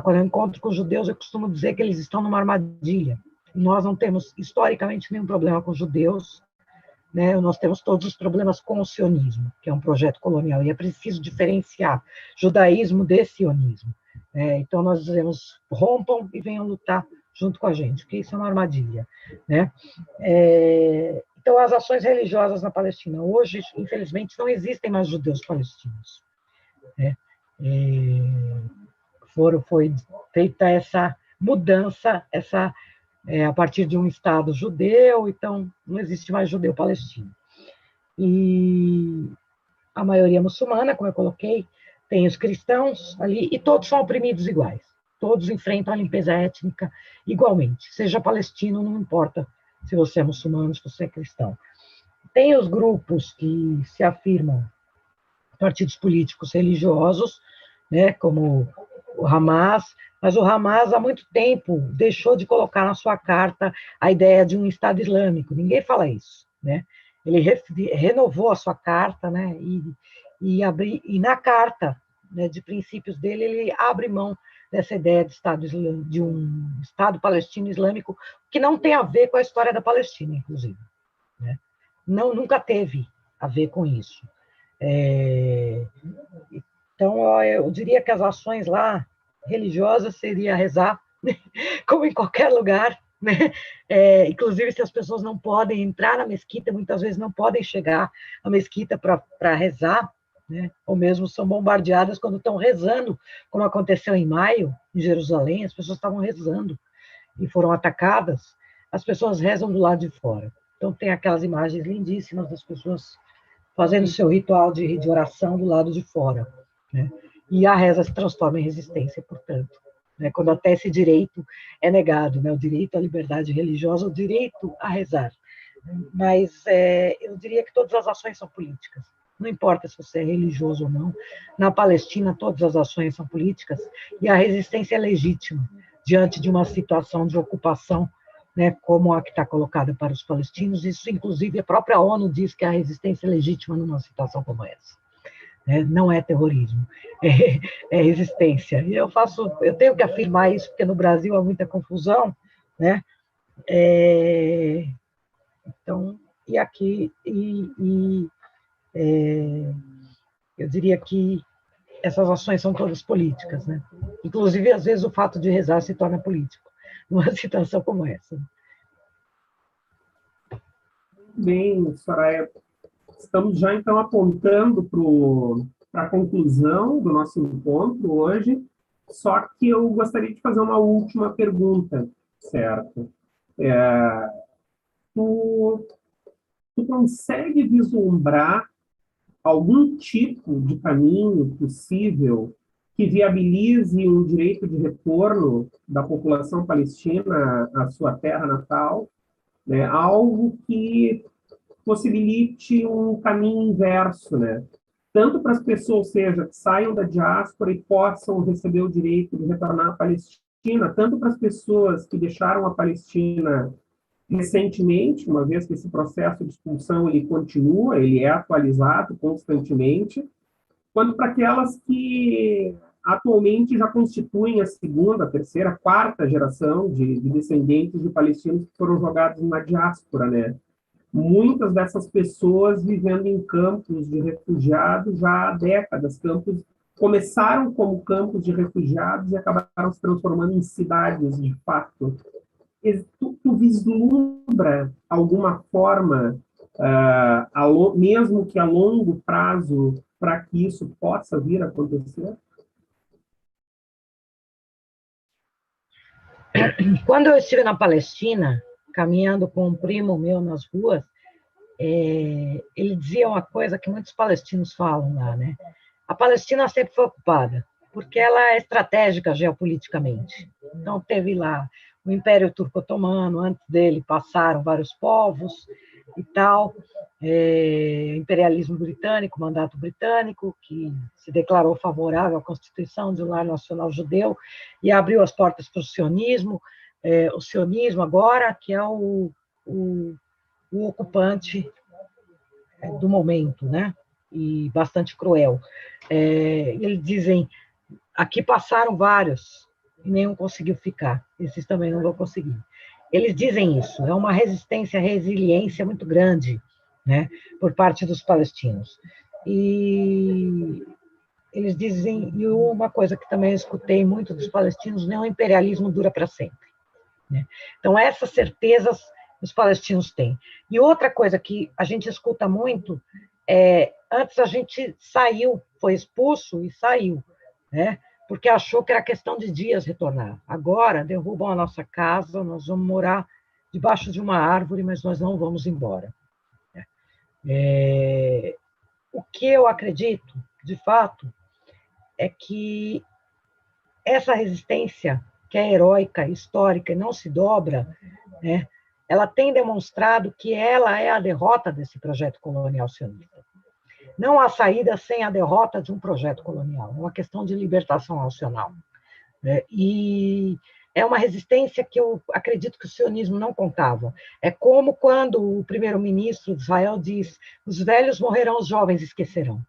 quando eu encontro com os judeus, eu costumo dizer que eles estão numa armadilha. Nós não temos, historicamente, nenhum problema com os judeus. Né, nós temos todos os problemas com o sionismo, que é um projeto colonial, e é preciso diferenciar judaísmo de sionismo. Então, nós dizemos, rompam e venham lutar junto com a gente, porque isso é uma armadilha. Né? Então, as ações religiosas na Palestina, hoje, infelizmente, não existem mais judeus palestinos. Né? Foi feita essa mudança, a partir de um Estado judeu, então não existe mais judeu palestino. E a maioria muçulmana, como eu coloquei, tem os cristãos ali, e todos são oprimidos iguais. Todos enfrentam a limpeza étnica igualmente. Seja palestino, não importa se você é muçulmano, se você é cristão. Tem os grupos que se afirmam partidos políticos religiosos, né, como o Hamas, mas o Hamas há muito tempo deixou de colocar na sua carta a ideia de um Estado Islâmico. Ninguém fala isso, né? Ele renovou a sua carta, né? E na carta, né, de princípios dele, ele abre mão dessa ideia de um Estado palestino islâmico, que não tem a ver com a história da Palestina, inclusive, né? Não, nunca teve a ver com isso. Então, eu diria que as ações lá religiosas seria rezar, como em qualquer lugar, né? Inclusive, se as pessoas não podem entrar na mesquita, muitas vezes não podem chegar à mesquita para rezar, né? Ou mesmo são bombardeadas quando estão rezando, como aconteceu em maio, em Jerusalém, as pessoas estavam rezando e foram atacadas, as pessoas rezam do lado de fora. Então, tem aquelas imagens lindíssimas das pessoas fazendo seu ritual de oração do lado de fora, né? E a reza se transforma em resistência, portanto, né? Quando até esse direito é negado, né? O direito à liberdade religiosa, o direito a rezar. Mas eu diria que todas as ações são políticas. Não importa se você é religioso ou não. Na Palestina, todas as ações são políticas e a resistência é legítima diante de uma situação de ocupação, né, como a que está colocada para os palestinos. Isso, inclusive, a própria ONU diz que a resistência é legítima numa situação como essa. Não é terrorismo, é resistência. E eu tenho que afirmar isso, porque no Brasil há muita confusão, né? Então, e aqui, eu diria que essas ações são todas políticas, né? Inclusive, às vezes, o fato de rezar se torna político, numa situação como essa. Bem, Soraya, estamos já, então, apontando para a conclusão do nosso encontro hoje, só que eu gostaria de fazer uma última pergunta, certo? Tu consegue vislumbrar algum tipo de caminho possível que viabilize um direito de retorno da população palestina à sua terra natal, né? Algo que possibilite um caminho inverso, né? Tanto para as pessoas, ou seja, que saiam da diáspora e possam receber o direito de retornar à Palestina, tanto para as pessoas que deixaram a Palestina recentemente, uma vez que esse processo de expulsão ele continua, ele é atualizado constantemente, quanto para aquelas que atualmente já constituem a segunda, terceira, quarta geração de descendentes de palestinos que foram jogados na diáspora, né? Muitas dessas pessoas vivendo em campos de refugiados já há décadas. Campos começaram como campos de refugiados e acabaram se transformando em cidades, de fato. Tu vislumbra alguma forma, mesmo que a longo prazo, para que isso possa vir a acontecer? Quando eu estive na Palestina, caminhando com um primo meu nas ruas, ele dizia uma coisa que muitos palestinos falam lá, né? A Palestina sempre foi ocupada, porque ela é estratégica geopoliticamente. Então, teve lá o Império Turco-Otomano, antes dele passaram vários povos e tal, imperialismo britânico, mandato britânico, que se declarou favorável à Constituição de um lar nacional judeu e abriu as portas para o sionismo agora, que é o ocupante do momento, né? E bastante cruel. Eles dizem, aqui passaram vários, e nenhum conseguiu ficar, esses também não vão conseguir. Eles dizem isso, é uma resiliência muito grande, né, por parte dos palestinos. E eles dizem, e uma coisa que também eu escutei muito dos palestinos, não, o imperialismo dura para sempre, né? Então, essas certezas os palestinos têm. E outra coisa que a gente escuta muito, antes a gente saiu, foi expulso e saiu, né? porque achou que era questão de dias retornar. Agora, derrubam a nossa casa, nós vamos morar debaixo de uma árvore, mas nós não vamos embora. O que eu acredito, de fato, é que essa resistência, que é heróica, histórica e não se dobra, né, ela tem demonstrado que ela é a derrota desse projeto colonial sionista. Não há saída sem a derrota de um projeto colonial, é uma questão de libertação nacional. E é uma resistência que eu acredito que o sionismo não contava. É como quando o primeiro-ministro de Israel diz: os velhos morrerão, os jovens esquecerão.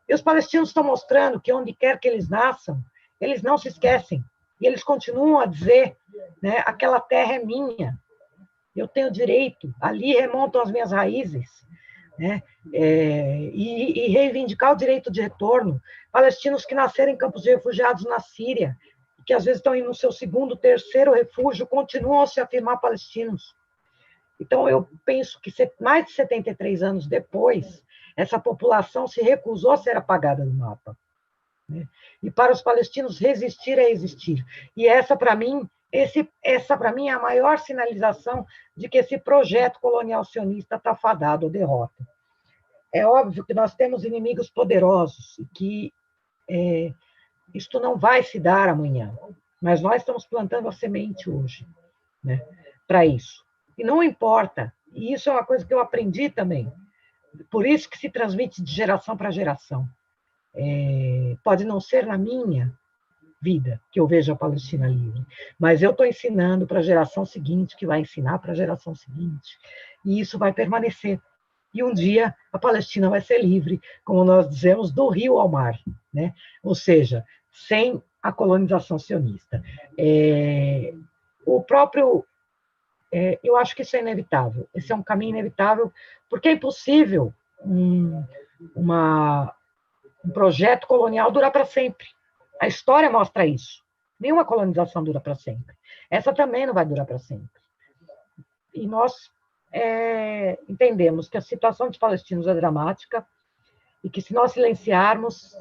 E os palestinos estão mostrando que onde quer que eles nasçam, eles não se esquecem. E eles continuam a dizer, né, aquela terra é minha, eu tenho direito, ali remontam as minhas raízes, né? E reivindicar o direito de retorno. Palestinos que nasceram em campos de refugiados na Síria, que às vezes estão no seu segundo, terceiro refúgio, continuam a se afirmar palestinos. Então, eu penso que mais de 73 anos depois, essa população se recusou a ser apagada do mapa. Né? E para os palestinos, resistir é existir. E essa, para mim, é a maior sinalização de que esse projeto colonial sionista está fadado à derrota. É óbvio que nós temos inimigos poderosos e que isto não vai se dar amanhã, mas nós estamos plantando a semente hoje, né, para isso. E não importa, e isso é uma coisa que eu aprendi também, por isso que se transmite de geração para geração. Pode não ser na minha vida que eu vejo a Palestina livre, mas eu estou ensinando para a geração seguinte, que vai ensinar para a geração seguinte, e isso vai permanecer. E um dia a Palestina vai ser livre, como nós dizemos, do rio ao mar, né? Ou seja, sem a colonização sionista. Eu acho que isso é inevitável. Esse é um caminho inevitável, porque é impossível um projeto colonial durar para sempre. A história mostra isso. Nenhuma colonização dura para sempre. Essa também não vai durar para sempre. E nós entendemos que a situação dos palestinos é dramática e que, se nós silenciarmos,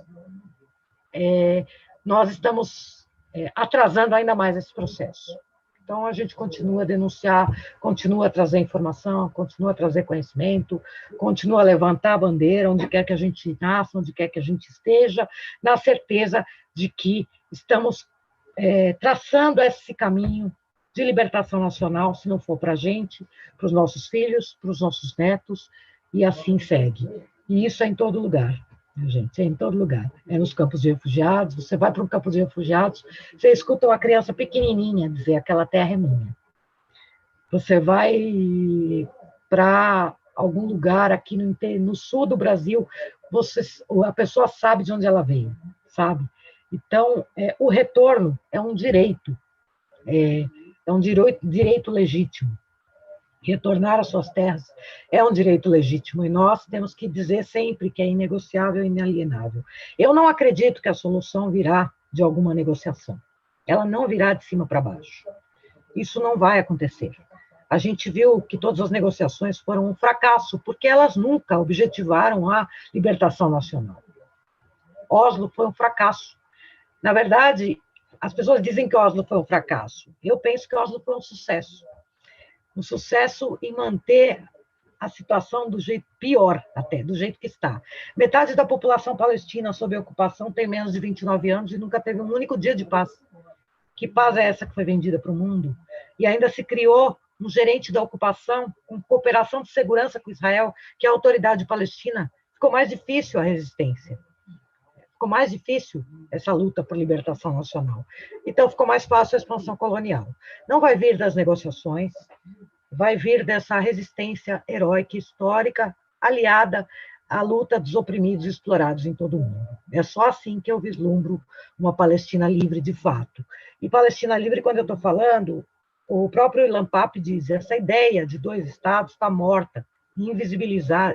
nós estamos atrasando ainda mais esse processo. Então, a gente continua a denunciar, continua a trazer informação, continua a trazer conhecimento, continua a levantar a bandeira onde quer que a gente nasça, onde quer que a gente esteja, na certeza de que estamos traçando esse caminho de libertação nacional, se não for para a gente, para os nossos filhos, para os nossos netos, e assim segue. E isso é em todo lugar, gente, é em todo lugar. É nos campos de refugiados, você vai para um campo de refugiados, você escuta uma criança pequenininha dizer: aquela terra é minha. Você vai para algum lugar aqui no sul do Brasil, a pessoa sabe de onde ela veio, sabe? Então, o retorno é um direito, é um direito legítimo. Retornar às suas terras é um direito legítimo, e nós temos que dizer sempre que é inegociável e inalienável. Eu não acredito que a solução virá de alguma negociação. Ela não virá de cima para baixo. Isso não vai acontecer. A gente viu que todas as negociações foram um fracasso, porque elas nunca objetivaram a libertação nacional. Oslo foi um fracasso. Na verdade, as pessoas dizem que Oslo foi um fracasso. Eu penso que Oslo foi um sucesso. Um sucesso em manter a situação do jeito pior, até, do jeito que está. Metade da população palestina sob ocupação tem menos de 29 anos e nunca teve um único dia de paz. Que paz é essa que foi vendida para o mundo? E ainda se criou um gerente da ocupação com cooperação de segurança com Israel, que é a autoridade palestina. Ficou mais difícil a resistência. Ficou mais difícil essa luta por libertação nacional. Então, ficou mais fácil a expansão colonial. Não vai vir das negociações, vai vir dessa resistência heróica histórica aliada à luta dos oprimidos e explorados em todo o mundo. É só assim que eu vislumbro uma Palestina livre de fato. E Palestina livre, quando eu estou falando, o próprio Ilan Pappé diz: essa ideia de dois estados está morta,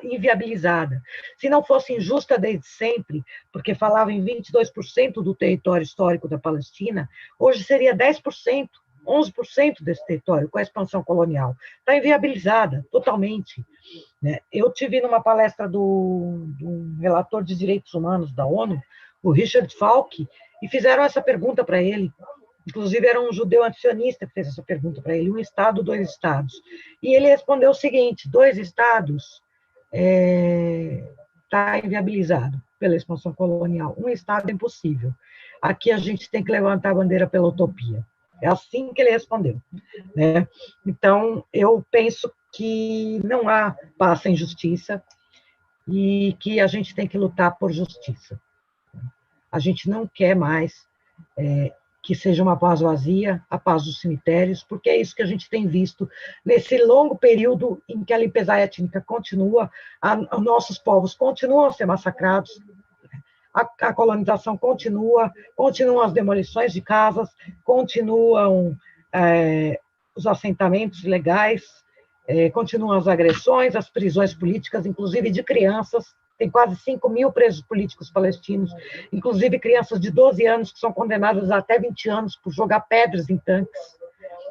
inviabilizada. Se não fosse injusta desde sempre, porque falava em 22% do território histórico da Palestina, hoje seria 10%, 11% desse território, com a expansão colonial. Está inviabilizada, totalmente. Eu tive numa palestra do relator de direitos humanos da ONU, o Richard Falk, e fizeram essa pergunta para ele. Inclusive, era um judeu antisionista que fez essa pergunta para ele: um Estado, dois Estados. E ele respondeu o seguinte: dois Estados está inviabilizado pela expansão colonial. Um Estado é impossível. Aqui a gente tem que levantar a bandeira pela utopia. É assim que ele respondeu, né? Então, eu penso que não há paz sem justiça e que a gente tem que lutar por justiça. A gente não quer mais que seja uma paz vazia, a paz dos cemitérios, porque é isso que a gente tem visto nesse longo período em que a limpeza étnica continua, nossos povos continuam a ser massacrados, a colonização continua, continuam as demolições de casas, continuam os assentamentos ilegais, continuam as agressões, as prisões políticas, inclusive de crianças. Tem quase 5 mil presos políticos palestinos, inclusive crianças de 12 anos que são condenadas a até 20 anos por jogar pedras em tanques.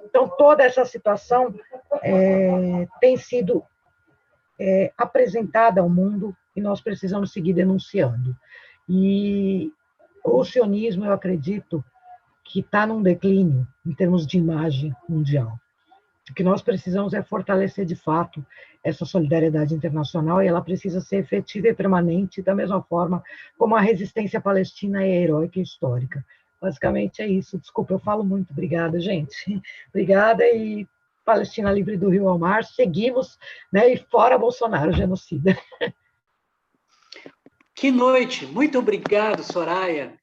Então, toda essa situação tem sido apresentada ao mundo e nós precisamos seguir denunciando. E o sionismo, eu acredito, que está num declínio em termos de imagem mundial. O que nós precisamos é fortalecer, de fato, essa solidariedade internacional, e ela precisa ser efetiva e permanente, da mesma forma como a resistência palestina é heróica e histórica. Basicamente é isso. Desculpa, eu falo muito. Obrigada, gente. Obrigada, e Palestina livre do Rio ao Mar. Seguimos, né? E fora Bolsonaro, genocida. Que noite! Muito obrigado, Soraya.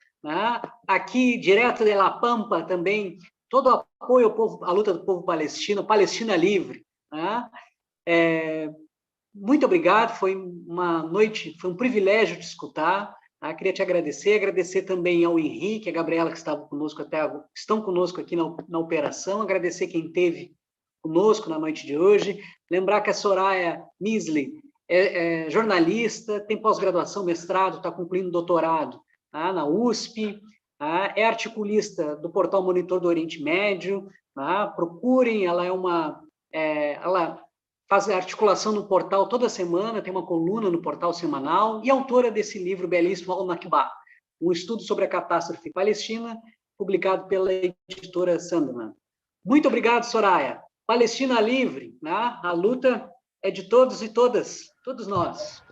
Aqui, direto de La Pampa, também, todo o apoio ao povo, à luta do povo palestino, Palestina livre. Muito obrigado, foi uma noite, foi um privilégio te escutar. Queria te agradecer também ao Henrique, a Gabriela, que estavam conosco estão conosco aqui na operação, agradecer quem esteve conosco na noite de hoje, lembrar que a Soraya Misley é jornalista, tem pós-graduação, mestrado, está concluindo doutorado na USP, é articulista do portal Monitor do Oriente Médio, procurem, ela faz articulação no portal toda semana, tem uma coluna no portal semanal, e autora desse livro belíssimo, Al-Nakba, um estudo sobre a catástrofe palestina, publicado pela editora Sandman. Muito obrigado, Soraya. Palestina livre, a luta é de todos e todas, todos nós.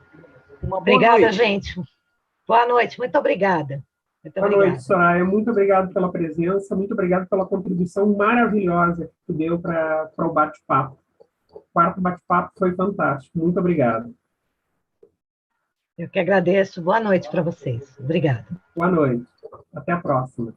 Uma boa noite. Gente. Boa noite, muito obrigada. Boa noite, Soraya. Muito obrigado pela presença, muito obrigado pela contribuição maravilhosa que tu deu para o bate-papo. O quarto bate-papo foi fantástico. Muito obrigado. Eu que agradeço. Boa noite para vocês. Obrigada. Boa noite. Até a próxima.